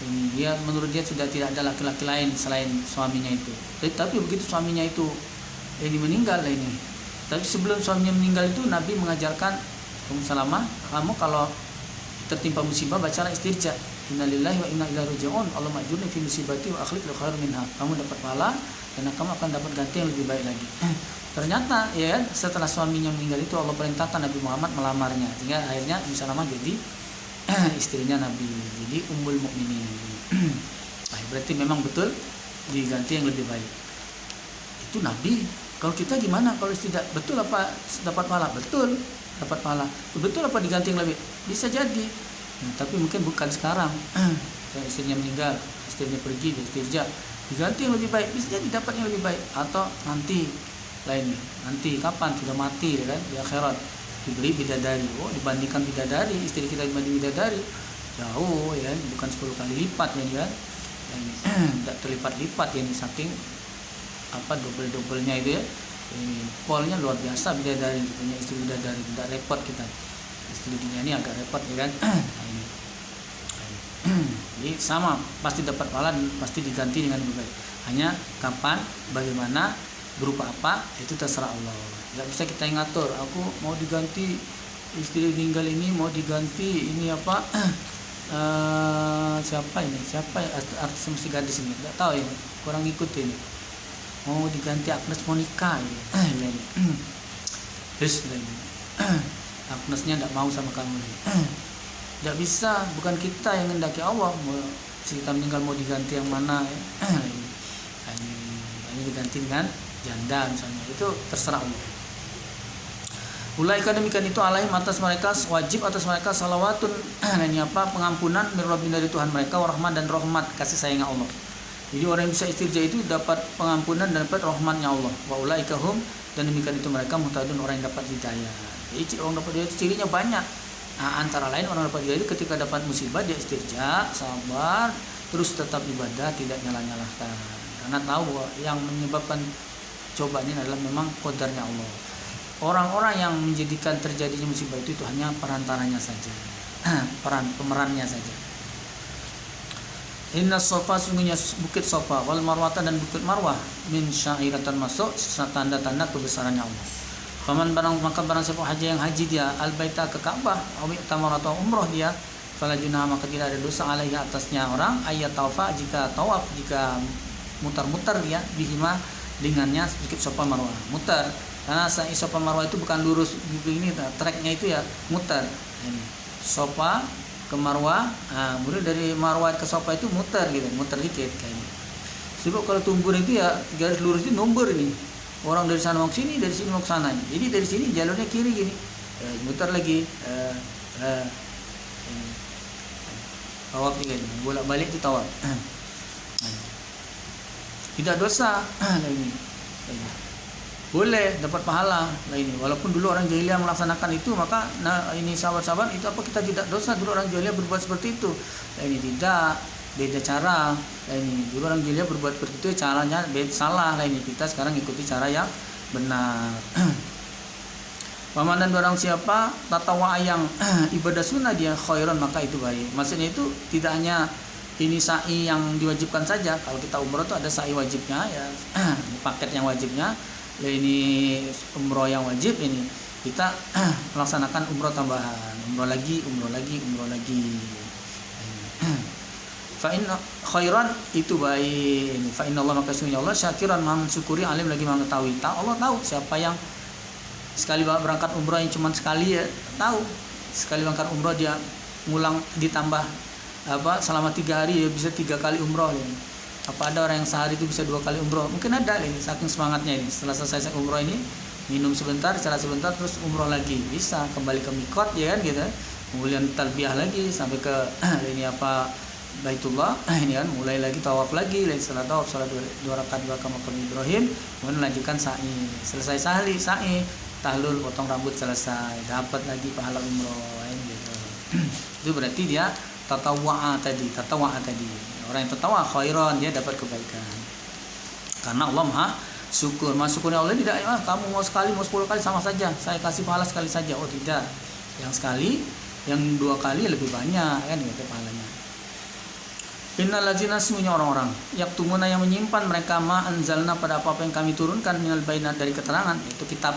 Ini dia, menurut dia sudah tidak ada laki-laki lain selain suaminya itu. Tapi begitu suaminya itu ini meninggal ini. Tapi sebelum suaminya meninggal itu Nabi mengajarkan Ummi Salamah, kamu kalau tertimpa musibah bacalah istirja, innalillahi wa inna ilaihi rajiun, Allahumma ajurni fi musibati wa akhlif li khairan minha. Kamu dapat pahala dan kamu akan dapat ganti yang lebih baik lagi. Ternyata ya setelah suaminya meninggal itu Allah perintahkan Nabi Muhammad melamarnya, sehingga akhirnya Ummi Salamah jadi istrinya Nabi, jadi ummul mukminin. Berarti memang betul diganti yang lebih baik. Itu Nabi. Kalau kita gimana? Kalau tidak betul apa dapat pahala? Betul dapat pahala. Betul apa diganti yang lebih? Bisa jadi. Tapi mungkin bukan sekarang. Istrinya meninggal, istrinya pergi, istirja, diganti yang lebih baik, bisa jadi dapat yang lebih baik. Atau nanti lainnya, nanti kapan sudah mati ya kan, di akhirat diberi bidadari. Oh, dibandingkan bidadari, istri kita dibanding bidadari jauh ya, bukan 10 kali lipat ya kan, tidak terlipat-lipat ya, saking apa double-doublenya itu ya. Ini polnya luar biasa bidadari, punya istri bidadari, tidak repot kita. Istri dunia ini agak repot ya kan. Jadi sama, pasti dapat pahala dan pasti diganti dengan lebih baik. Hanya kapan, bagaimana, berupa apa, itu terserah Allah. Nggak bisa kita yang ngatur. Aku mau diganti istri meninggal ini, mau diganti ini apa, siapa artis musik gadis ini, nggak tahu ya, kurang ngikutin. Mau diganti Agnes Monica ini. Terus Agnesnya nggak mau sama kamu nih. Nggak bisa, bukan kita yang mendaki Allah. Kita meninggal mau diganti yang mana ya? Ini diganti dengan janda misalnya, itu terserah Allah. Ulaika demikian itu alaihim atas mereka, wajib atas mereka salawatun ini pengampunan min rabbihim dari Tuhan mereka, warahmat dan rahmat kasih sayang Allah. Jadi orang yang bisa istirja itu dapat pengampunan dan dapat rahmatnya Allah. Wa ulaika hum, dan demikian itu mereka muhtadun, orang yang dapat hidayah. Jadi orang dapat hidayah cirinya banyak. Nah, antara lain orang dapat hidayah itu ketika dapat musibah dia istirja, sabar, terus tetap ibadah, tidak nyalah-nyalahkan. Karena tahu bahwa yang menyebabkan cobaan ini adalah memang qadarnya Allah. Orang-orang yang menjadikan terjadinya musibah itu hanya perantaranya saja, pemerannya saja. Inna Safa, sungguhnya bukit Safa, wal Marwata dan bukit Marwah, min syairatan, masuk tanda-tanda kebesarannya Allah. Faman barang siapa haji yang haji dia al-baita ke Ka'bah, awi tamar atau umroh dia, fala junah maka tidak ada dosa alaihi atasnya orang ayat tawaf, jika tawaf, jika mutar-mutar dia bihima dengannya bukit Safa Marwah, mutar. Karena Safa Marwah itu bukan lurus ini, treknya itu ya mutar. Ini Safa ke Marwah, kemudian dari Marwah ke Safa itu mutar gitu, mutar dikit kayak ini. Sebab kalau tumbur itu ya garis lurus itu nomor ini. Orang dari sana mau ke sini, dari sini mau ke sana. Jadi dari sini jalurnya kiri gini, mutar lagi, ini tawaf juga ini, bolak-balik itu tawaf. Tidak dosa, ini. Boleh dapat pahala. Nah ini walaupun dulu orang jahiliyah melaksanakan itu, maka ini sahabat-sahabat itu apa kita tidak dosa dulu orang jahiliyah berbuat seperti itu. Nah ini tidak, beda cara. Nah ini dulu orang jahiliyah berbuat seperti itu caranya beda, salah. Nah ini kita sekarang ikuti cara yang benar. Paman dan barang siapa tatawa yang ibadah sunnah dia khairan maka itu baik. Maksudnya itu tidak hanya ini sa'i yang diwajibkan saja. Kalau kita umroh itu ada sa'i wajibnya ya, paket yang wajibnya. Ini umroh yang wajib, ini kita melaksanakan umroh tambahan, umroh lagi. Fa inna khairan itu baik. Fa inna Allah maka sesungguhnya Allah syakiran maha mensyukuri, alim lagi mengetahui. Allah tahu siapa yang sekali berangkat umroh yang cuma sekali ya, tahu sekali berangkat umroh dia ngulang ditambah selama 3 hari ya bisa 3 kali umroh ini. Apa ada orang yang sehari itu bisa 2 kali umroh? Mungkin ada ini, saking semangatnya ini. Setelah selesai umroh ini, minum sebentar, istirahat sebentar, terus umroh lagi. Bisa kembali ke mikot ya kan gitu. Kemudian talbiyah lagi sampai ke ini Baitullah. Ini kan mulai lagi tawaf lagi. Setelah tawaf salat 2 rakaat 2 ke makam Ibrahim, kemudian lanjutkan sa'i. Selesai sa'i, tahlul, potong rambut selesai, dapat lagi pahala umroh gitu. Itu berarti dia tatawwa tadi. Orang yang tatawa khairan dia dapat kebaikan. Karena Allah Maha syukur. Maha syukurnya Allah tidak kamu mau sekali mau 10 kali sama saja, saya kasih pahala sekali saja. Oh tidak. Yang sekali, yang 2 kali lebih banyak kan gitu pahalanya. Innal ladzina sesungguhnya orang-orang yaktumuna yang menyimpan mereka ma anzalna pada apa yang kami turunkan minal bayyinat dari keterangan, itu kitab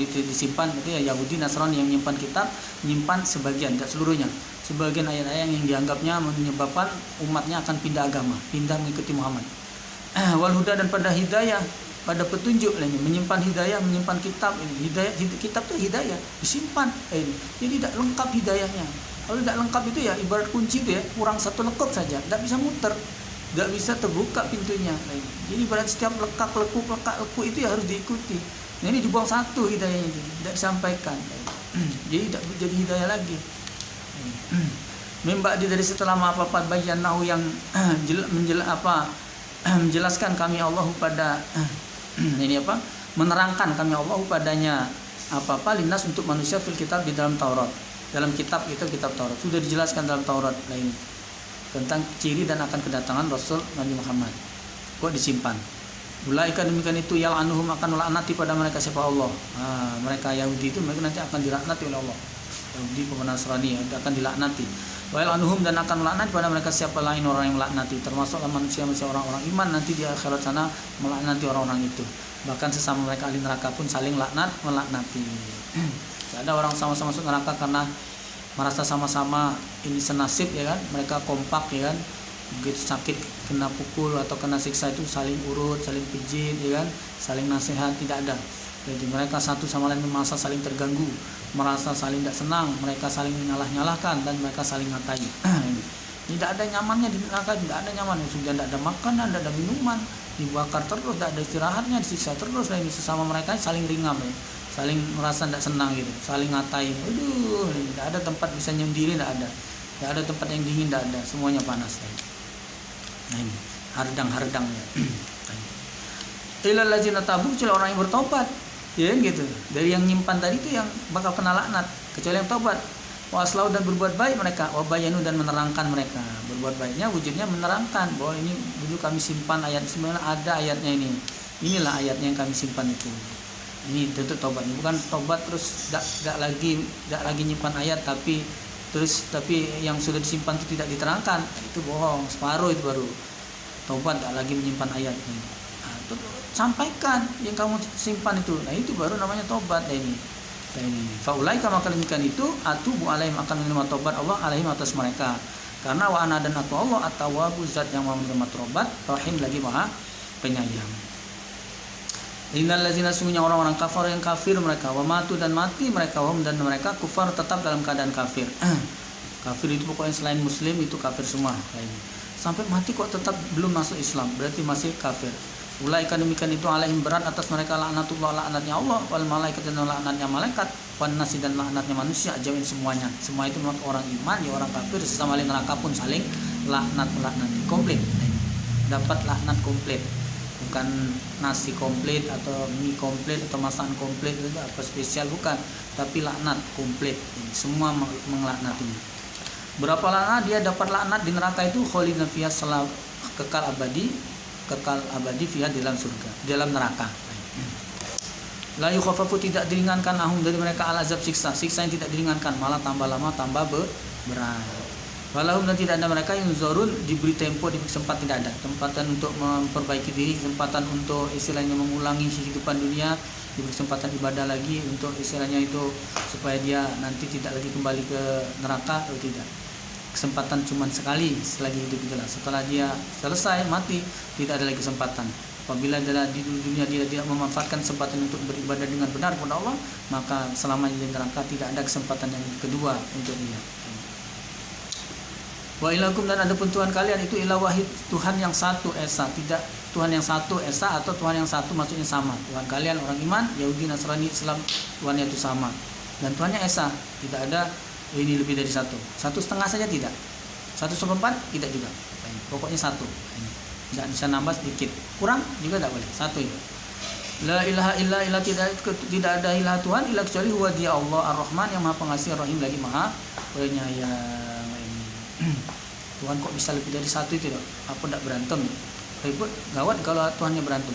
disimpan itu ya Yahudi Nasrani yang menyimpan kitab, menyimpan sebagian, tidak seluruhnya. Sebagian ayat-ayat yang dianggapnya menyebabkan umatnya akan pindah agama, pindah mengikuti Muhammad. Wal huda dan pada hidayah, pada petunjuk lainnya, menyimpan hidayah, menyimpan kitab ini. Kitab itu hidayah disimpan ini. Jadi tidak lengkap hidayahnya. Kalau tidak lengkap itu ya ibarat kunci itu ya, kurang 1 lekuk saja, tidak bisa muter, tidak bisa terbuka pintunya. Jadi ibarat setiap lekuk itu ya harus diikuti. Nah ini dibuang 1 hidayahnya ini, tidak disampaikan. Jadi tidak jadi hidayah lagi. Memba'di dari setelah apa bayyanahu yang menjelaskan kami Allah pada ini menerangkan kami Allah padanya linnas untuk manusia fil kitab di dalam Taurat. Dalam kitab itu kitab Taurat sudah dijelaskan dalam Taurat lain tentang ciri dan akan kedatangan Rasul Nabi Muhammad. Kok disimpan? Ulaika demikian itu yal'anuhum akan melaknati pada mereka siapa Allah. Mereka Yahudi itu mereka nanti akan dilaknati oleh Allah. Yahudi kepada Nasrani akan dilaknati. Wa yal'anuhum dan akan melaknati pada mereka siapa lain orang yang melaknati, termasuklah manusia orang-orang iman nanti di akhirat sana melaknati orang-orang itu. Bahkan sesama mereka ahli neraka pun saling melaknati. Tidak ada orang sama-sama masuk neraka karena merasa sama-sama ini senasib ya kan, mereka kompak ya kan, begitu sakit kena pukul atau kena siksa itu saling urut, saling pijit ya kan, saling nasihat, tidak ada. Jadi mereka satu sama lain merasa saling terganggu, merasa saling tidak senang, mereka saling nyalah-nyalahkan dan mereka saling ngatai. Tidak ada nyamannya di neraka, tidak ada nyaman. Sudah tidak ada makanan, tidak ada minuman, dibakar terus, tidak ada istirahatnya, disiksa terus. Ini sesama mereka saling ringam ya, saling merasa tidak senang gitu, saling ngatain. Aduh, tidak ada tempat bisa nyendiri, tidak ada tempat yang dingin, tidak ada, semuanya panas. Nah ini hardang-hardangnya. Ilal ladzina tabu, kecuali orang yang bertobat, ya gitu. Dari yang nyimpan tadi itu yang bakal kena laknat, kecuali yang tobat. Wa aslahu, dan berbuat baik mereka, wa bayanu, dan menerangkan mereka. Berbuat baiknya wujudnya menerangkan bahwa ini dulu kami simpan ayat, sebenarnya ada ayatnya ini. Inilah ayatnya yang kami simpan itu. Ini tentu tobat, bukan tobat terus tidak lagi nyimpan ayat tapi yang sudah disimpan itu tidak diterangkan, itu bohong, separuh itu baru tobat, tidak lagi menyimpan ayat ini. Nah, itu sampaikan yang kamu simpan itu, nah itu baru namanya tobat. Ini faulaika, maka demikian itu atubu alaihim, akan menerima tobat Allah alaihim, atas mereka, karena wa ana, dan aku Allah at-tawwabu, zat yang mau menerima tobat, rahim, lagi maha penyayang. Innal ladzina, sungguhnya orang-orang kafir yang kafir mereka, wa matu, dan mati mereka, wa dan mereka kufar, tetap dalam keadaan kafir. Kafir itu pokoknya selain muslim itu kafir semua. Sampai mati kok tetap belum masuk Islam, berarti masih kafir. Ulaika, demikian itu alaihim, berat atas mereka laknatullah, laknatnya Allah, wal malaikat, dan laknatnya malaikat, wan nasi, dan laknatnya manusia, ajmain, semuanya. Semua itu menurut orang iman, ya orang kafir sesama lain neraka pun saling laknat komplit. Dapat laknat komplit. Bukan nasi komplit atau mie komplit atau masakan komplit itu apa spesial, bukan, tapi laknat komplit. Ini semua menglaknatinya. Berapa lama dia dapat laknat di neraka itu? Khalidina fiha, kekal abadi fiha, di dalam surga, di dalam neraka. La yukhaffafu, tidak diringankan ahum, dari mereka al azab, siksa yang tidak diringankan, malah tambah lama tambah berat. Walahum, dan tidak ada mereka yang zorun, diberi tempo, diberi kesempatan, tidak ada kesempatan untuk memperbaiki diri, kesempatan untuk istilahnya mengulangi kehidupan dunia, diberi kesempatan ibadah lagi untuk istilahnya itu supaya dia nanti tidak lagi kembali ke neraka, atau tidak. Kesempatan cuma sekali selagi hidup itulah. Setelah dia selesai mati, tidak ada lagi kesempatan. Apabila di dunia dia tidak memanfaatkan kesempatan untuk beribadah dengan benar kepada Allah, maka selama di neraka tidak ada kesempatan yang kedua untuk dia. Wa ilakum, dan ada pun Tuhan kalian itu ilah wahid, Tuhan yang satu esa, tidak Tuhan yang satu esa atau Tuhan yang satu maksudnya sama. Tuhan kalian orang iman, Yahudi, Nasrani, Islam, Tuhannya itu sama. Dan Tuhannya esa, tidak ada ini lebih dari satu. 1,5 saja tidak. 1/4 tidak juga. Pokoknya satu. Tidak bisa nambah sedikit. Kurang juga tidak boleh. Satu itu. La ilaha illa ilah, tidak ada ilah Tuhan illa kecuali huwa dia Allah Ar-Rahman, yang Maha Pengasih, Rahim, lagi Maha Penyayang. Tuhan kok bisa lebih dari satu itu, apa tidak berantem? Ribut, gawat kalau Tuhannya berantem.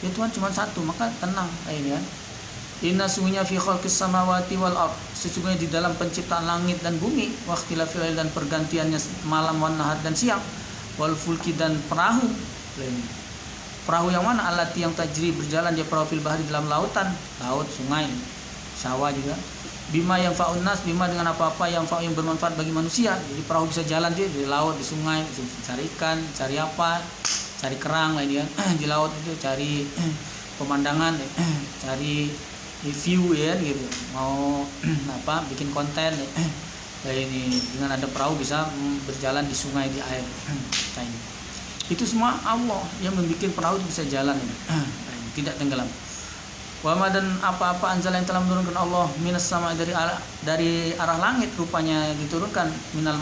Ya Tuhan cuma satu, maka tenang ini kan. Inna, sungguhnya fi khalqis samawati wal ard, sesungguhnya di dalam penciptaan langit dan bumi, wa ikhtilafil lail, dan pergantiannya malam wan nahar dan siang, wal fulki, dan perahu. Perahu yang mana? Allati, yang tajri, berjalan dia perahu fil bahri, dalam lautan, laut, sungai, sawah juga. Bima yang fa'un nas, bima dengan apa-apa yang bermanfaat bagi manusia. Jadi perahu bisa jalan dia di laut, di sungai, cari ikan, cari apa, cari kerang lah dia. Di laut itu cari pemandangan, cari view ya gitu. Mau apa, bikin konten. Ini dengan ada perahu bisa berjalan di sungai, di air. Itu semua Allah yang membuat perahu itu bisa jalan, tidak tenggelam. Wama, dan apa-apa anjal yang telah menurunkan Allah minas sama, dari arah langit, rupanya diturunkan minal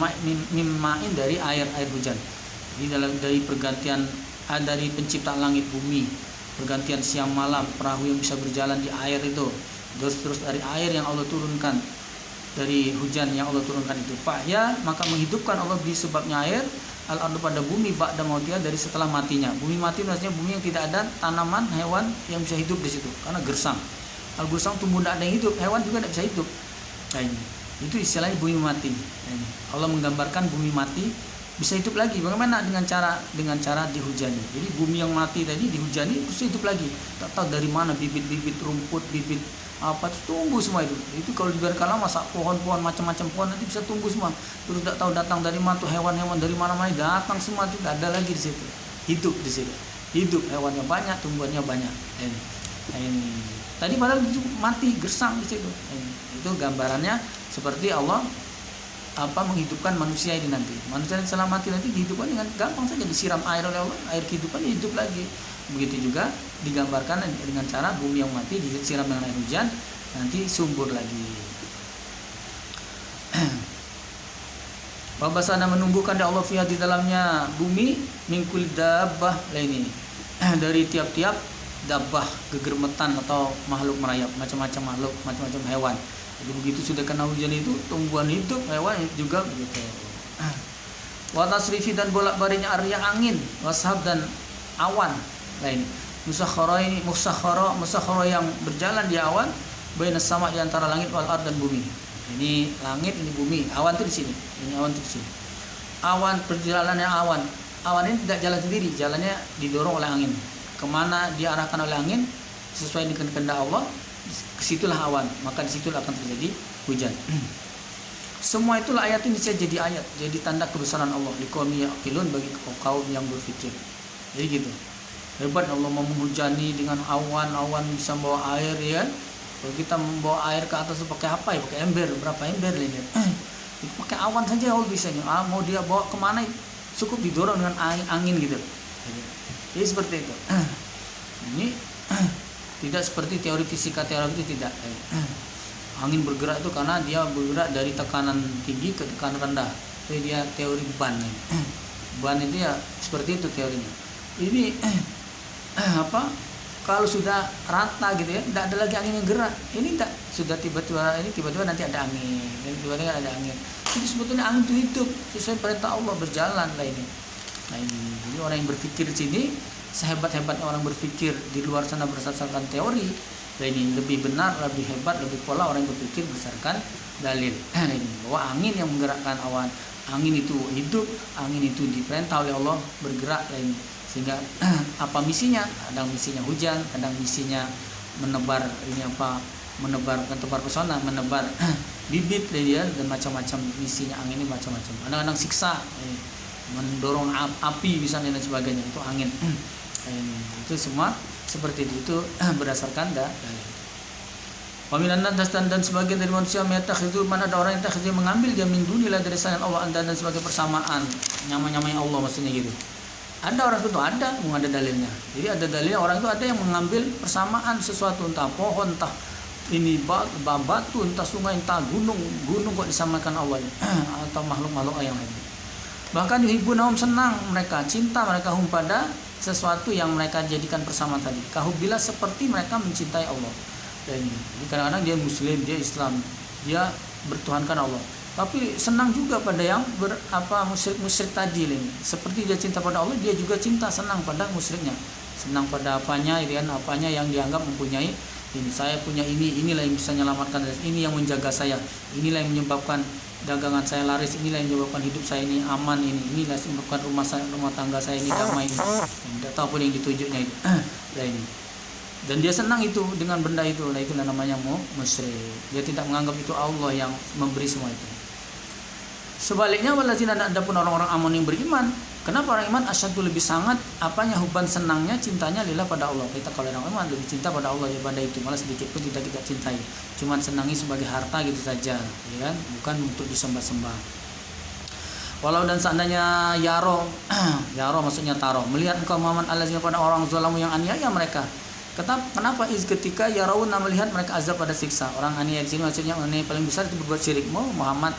mimmain, dari air hujan. Jadi dari pergantian dari penciptaan langit bumi, pergantian siang malam, perahu yang bisa berjalan di air itu, terus dari air yang Allah turunkan, dari hujan yang Allah turunkan itu. Fahya, maka menghidupkan Allah disebabnya air al-ardu, pada bumi, ba'da mautiha, dari setelah matinya. Bumi mati maksudnya bumi yang tidak ada tanaman, hewan yang bisa hidup di situ, karena gersang. Kalau gersang tumbuh tidak ada yang hidup, hewan juga tidak bisa hidup. Nah ini, itu istilahnya bumi mati. Nah, ini Allah menggambarkan bumi mati bisa hidup lagi. Bagaimana? Dengan cara dihujani. Jadi bumi yang mati tadi dihujani terus hidup lagi. Tak tahu dari mana bibit-bibit rumput, bibit apa itu tumbuh semua itu. Itu kalau dibiarkan lama, pohon-pohon macam-macam pohon nanti bisa tumbuh semua. Terus tidak tahu datang dari mana tuh hewan-hewan dari mana-mana datang semua, itu tidak ada lagi di situ. Hidup di situ. Hidup, hewannya banyak, tumbuhannya banyak. Ini. Tadi padahal itu mati gersang di situ. Itu gambarannya seperti Allah menghidupkan manusia ini nanti. Manusia setelah mati nanti dihidupkan dengan gampang saja, disiram air oleh Allah, air kehidupan hidup lagi. Begitu juga digambarkan dengan cara bumi yang mati disiram dengan air hujan, nanti subur lagi. Babasana menumbuhkan Allah fiha di dalamnya bumi mingkul dabbah laini dari tiap-tiap dabbah, gegermetan atau makhluk merayap, macam-macam makhluk, macam-macam hewan. Jadi begitu sudah kena hujan itu tumbuhan hidup, hewan juga begitu. Wa tasrifi dan bolak-baliknya arya angin, washab dan awan lain. Musakhara yang berjalan di awan, bainas sama di antara langit wal ard dan bumi. Ini langit, ini bumi, awan itu di sini. Ini awan itu di sini. Awan perjalanannya awan. Awan ini tidak jalan sendiri, jalannya didorong oleh angin. Kemana diarahkan oleh angin sesuai dengan kehendak Allah, kesitulah awan, maka disitulah akan terjadi hujan. Semua itulah ayat ini bisa jadi ayat, jadi tanda kebesaran Allah di kaum yaqilun, bagi kaum yang berfikir. Jadi gitu. Hebat Allah mau menghujani dengan awan bisa membawa air, ya kan? Kalau kita membawa air ke atas pakai apa ya? Pakai ember, berapa ember lihat. Pakai awan saja Allah bisanya. Mau dia bawa kemana cukup didorong dengan angin gitu. Jadi seperti itu. Ini tidak seperti teori fisika, teori itu tidak. Angin bergerak itu karena dia bergerak dari tekanan tinggi ke tekanan rendah. Jadi dia teori ban. Ban itu ya seperti itu teorinya. Ini kalau sudah rata gitu ya, tidak ada lagi angin yang gerak. Ini tidak, sudah tiba-tiba nanti ada angin, dan tiba-tiba ada angin. Jadi sebetulnya angin itu hidup sesuai perintah Allah, berjalan lah ini. Nah ini, jadi orang yang berpikir di sini, sehebat-hebatnya orang berpikir di luar sana berdasarkan teori, nah ini lebih benar, lebih hebat, lebih pola orang yang berpikir berdasarkan dalil. Nah ini, bahwa angin yang menggerakkan awan, angin itu hidup, angin itu diperintah oleh Allah bergerak lah ini. Sehingga apa misinya? Kadang misinya hujan, kadang misinya menebar tebar pesona, menebar bibit dia, dan macam-macam misinya angin ini macam-macam. Kadang-kadang siksa, mendorong api misalnya dan sebagainya, itu angin. Itu semua seperti itu berdasarkan dalil. Pamilan dan sebagian dari manusia metakhizul, mana ada orang yang takhizul mengambil dia min dunillah dari selain Allah dan sebagai persamaan, nyama-nyamanya Allah maksudnya gitu. Ada orang itu ada dalilnya. Jadi ada dalilnya, orang itu ada yang mengambil persamaan sesuatu, entah pohon, entah ini batu, entah sungai, entah gunung kok disamakan Allah atau makhluk-makhluk yang lain. Bahkan yuhibbunahum, senang mereka, cinta mereka hum pada sesuatu yang mereka jadikan persamaan tadi. Kahubbillah, seperti mereka mencintai Allah. Dan jadi kadang-kadang dia muslim, dia Islam, dia bertuhankan Allah. Tapi senang juga pada yang musyrik tadi ini. Seperti dia cinta pada Allah, dia juga cinta, senang pada musyriknya. Senang pada apanya yang dianggap mempunyai ini. Saya punya inilah yang bisa menyelamatkan, ini yang menjaga saya, inilah yang menyebabkan dagangan saya laris, inilah yang menyebabkan hidup saya ini aman, inilah yang menyebabkan rumah tangga saya ini damai. Tidak tahu pun yang ditujuknya itu. ini. Dan dia senang itu dengan benda itu. Nah itulah namanya musyrik. Dia tidak menganggap itu Allah yang memberi semua itu. Sebaliknya walazina, ada pun orang-orang aman yang beriman. Kenapa orang iman asyaddu, lebih sangat hubban, senangnya, cintanya lillah pada Allah. Kita kalau orang iman lebih cinta pada Allah daripada itu, malah sedikit pun kita cintai. Cuman senangi sebagai harta gitu saja, ya kan? Bukan untuk disembah-sembah. Walau dan seandainya yaro maksudnya taro, melihat engkau Muhammad allazina, pada orang zalamu yang aniaya mereka. Kenapa ketika yarawuna, melihat mereka azab pada siksa. Orang aniaya di sini maksudnya paling besar itu berbuat syirik. Muhammad,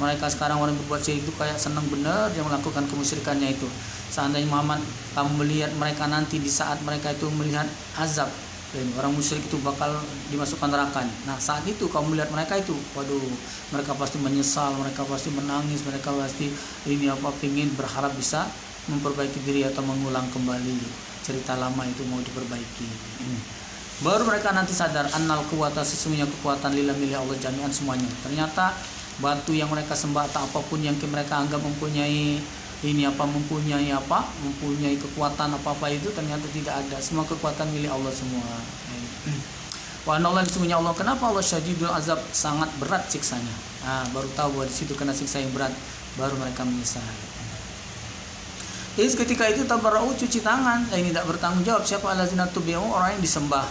mereka sekarang orang berbuat syirik itu kayak senang benar dia melakukan kemusyrikannya itu. Seandainya Muhammad, kamu melihat mereka nanti di saat mereka itu melihat azab, dan orang musyrik itu bakal dimasukkan neraka. Nah saat itu kamu melihat mereka itu, waduh, mereka pasti menyesal, mereka pasti menangis, mereka pasti ingin berharap bisa memperbaiki diri atau mengulang kembali cerita lama itu mau diperbaiki. Baru mereka nanti sadar annal quwwata, sesungguhnya kekuatan lillah, milik Allah jami'an semuanya. Ternyata batu yang mereka sembah atau apapun yang mereka anggap mempunyai kekuatan apa itu, ternyata tidak ada. Semua kekuatan milik Allah semua. Wa anallahu sesungguhnya Allah, kenapa Allah syadidul azab, sangat berat siksanya. Baru tahu bahwa di situ kena siksa yang berat, baru mereka menyesal. Jadi ketika itu tabarra'u, cuci tangan, ini tidak bertanggung jawab. Siapa allazina tubi'u, orang yang disembah.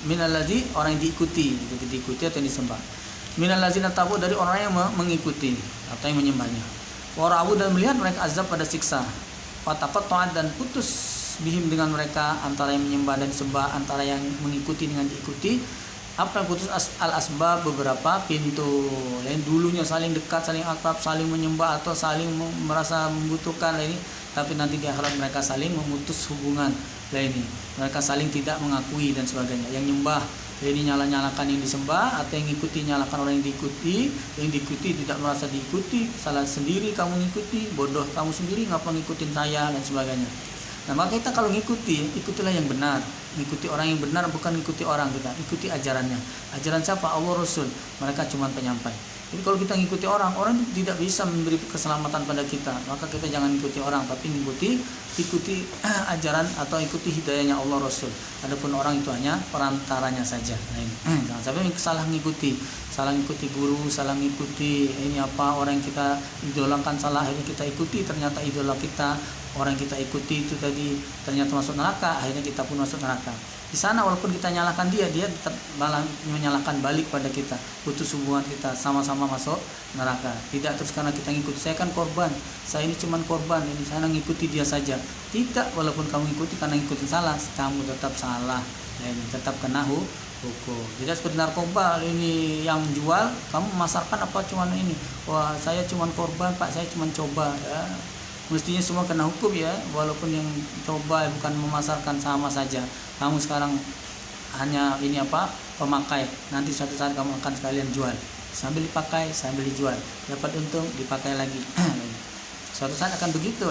Minallazi, orang yang diikuti, itu diikuti atau yang disembah. Minallazina tabu, dari orang yang mengikuti atau yang menyembahnya. Wara'u, dan melihat mereka azab pada siksa. Wataqatta'at, dan putus bihim dengan mereka, antara yang menyembah dan disembah, antara yang mengikuti dengan diikuti. Apa yang putus? Al-asbab, beberapa pintu. Lain dulunya saling dekat, saling akrab, saling menyembah atau saling merasa membutuhkan ini, tapi nanti di akhirat mereka saling memutus hubungan ini, mereka saling tidak mengakui dan sebagainya. Yang nyembah ini nyala-nyalakan yang disembah, atau yang ikuti nyalakan orang yang diikuti. Yang diikuti tidak merasa diikuti, salah sendiri kamu ngikuti, bodoh kamu sendiri, ngapa ngikutin saya dan sebagainya. Nah, maka kita kalau ngikuti, ikutilah yang benar. Ngikuti orang yang benar, bukan ngikuti orang, kita ikuti ajarannya. Ajaran siapa? Allah, Rasul. Mereka cuma penyampai. Jadi kalau kita ngikuti orang tidak bisa memberi keselamatan pada kita. Maka kita jangan ikuti orang, tapi ikuti ajaran atau ikuti hidayahnya Allah, Rasul. Adapun orang itu hanya perantaranya saja. Nah, ini jangan sampai salah ngikuti guru, salah ngikuti orang yang kita idolakan, salah akhirnya kita ikuti, ternyata idola kita, orang yang kita ikuti itu tadi ternyata masuk neraka, akhirnya kita pun masuk neraka. Di sana walaupun kita nyalakan dia tetap malah menyalahkan balik pada kita, putus hubungan kita, sama-sama masuk neraka. Tidak terus karena kita ngikut, saya kan korban, saya ini cuman korban, ini saya ngikuti dia saja. Tidak, walaupun kamu ngikuti karena ngikutin salah, kamu tetap salah. Ini tetap kena hukum. Tidak seperti narkoba, ini yang jual, kamu memasarkan apa cuman ini, wah saya cuman korban Pak, saya cuman coba, ya. Mestinya semua kena hukum ya, walaupun yang coba bukan memasarkan, sama saja. Kamu sekarang hanya pemakai, nanti suatu saat kamu akan sekalian jual, sambil dipakai sambil dijual, dapat untung dipakai lagi. Suatu saat akan begitu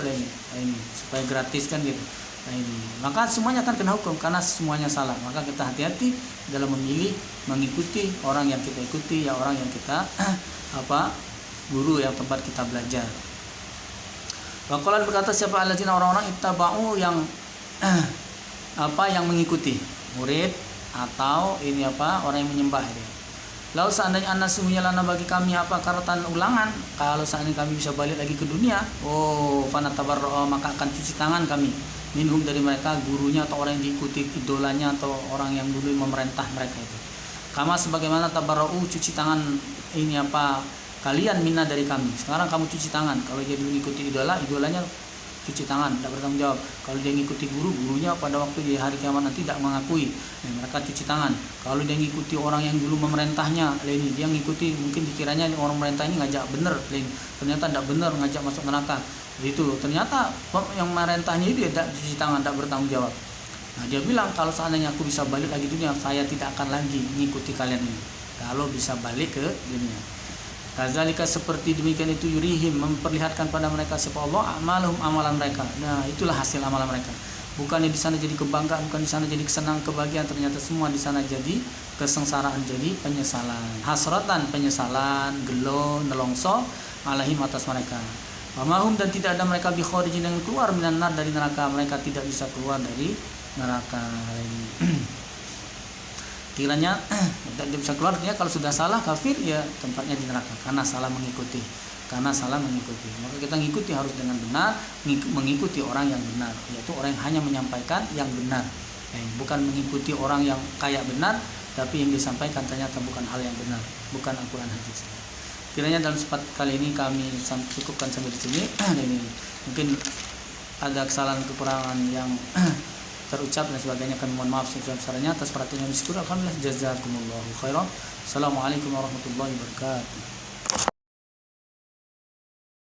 ini supaya gratis kan gitu. Nah, ini maka semuanya akan kena hukum karena semuanya salah. Maka kita hati-hati dalam memilih mengikuti orang yang kita ikuti, ya orang yang kita guru yang tempat kita belajar. Waqalan, berkata siapa allazina, orang-orang ittaba'u, yang yang mengikuti murid atau orang yang menyembah dia. Lalu seandainya sungguhnya lana bagi kami karatan ulangan, kalau seandainya kami bisa balik lagi ke dunia, fanatabarra, maka akan cuci tangan kami minhum, dari mereka, gurunya atau orang yang diikuti, idolanya atau orang yang dulu memerintah mereka itu. Kama sebagaimana tabarra'u, cuci tangan kalian minna, dari kami. Sekarang kamu cuci tangan. Kalau dia dulu ngikuti idolanya cuci tangan, tidak bertanggung jawab. Kalau dia ngikuti gurunya pada waktu di hari kiamat nanti tidak mengakui, mereka cuci tangan. Kalau dia ngikuti orang yang dulu memerintahnya, dia ngikuti, mungkin dikiranya orang memerintah ini ngajak bener, ternyata tidak benar, ngajak masuk neraka. Itu ternyata yang memerintahnya itu tidak cuci tangan, tidak bertanggung jawab. Nah, dia bilang kalau seandainya aku bisa balik lagi dunia, saya tidak akan lagi mengikuti kalian ini. Kalau bisa balik ke dunia. Kadzalika, seperti demikian itu, yurihim, memperlihatkan pada mereka siapa Allah amalahum, amalan mereka. Nah, itulah hasil amalan mereka. Bukannya di sana jadi kebanggaan, bukan di sana jadi kesenangan, kebahagiaan, ternyata semua di sana jadi kesengsaraan, jadi penyesalan. Hasratan, penyesalan, gelo, nelongso, alaihim, atas mereka. Wamahum, dan tidak ada mereka bikharijin, yang keluar minan nar, dari neraka. Mereka tidak bisa keluar dari neraka. Kiranya tidak bisa keluar, artinya kalau sudah salah kafir ya tempatnya di neraka karena salah mengikuti. Maka kita ngikuti harus dengan benar, mengikuti orang yang benar, yaitu orang yang hanya menyampaikan yang benar, bukan mengikuti orang yang kayak benar tapi yang disampaikan ternyata bukan hal yang benar, bukan Al-Quran hadis. Kiranya dalam sempat kali ini kami cukupkan sampai di sini. Ini mungkin ada kesalahan kekurangan yang terucap dan sebagainya, kami mohon maaf sebesar-besarnya atas perhatian yang disyukur. Alhamdulillah, jazakumullahu khairan. Assalamualaikum warahmatullahi wabarakatuh.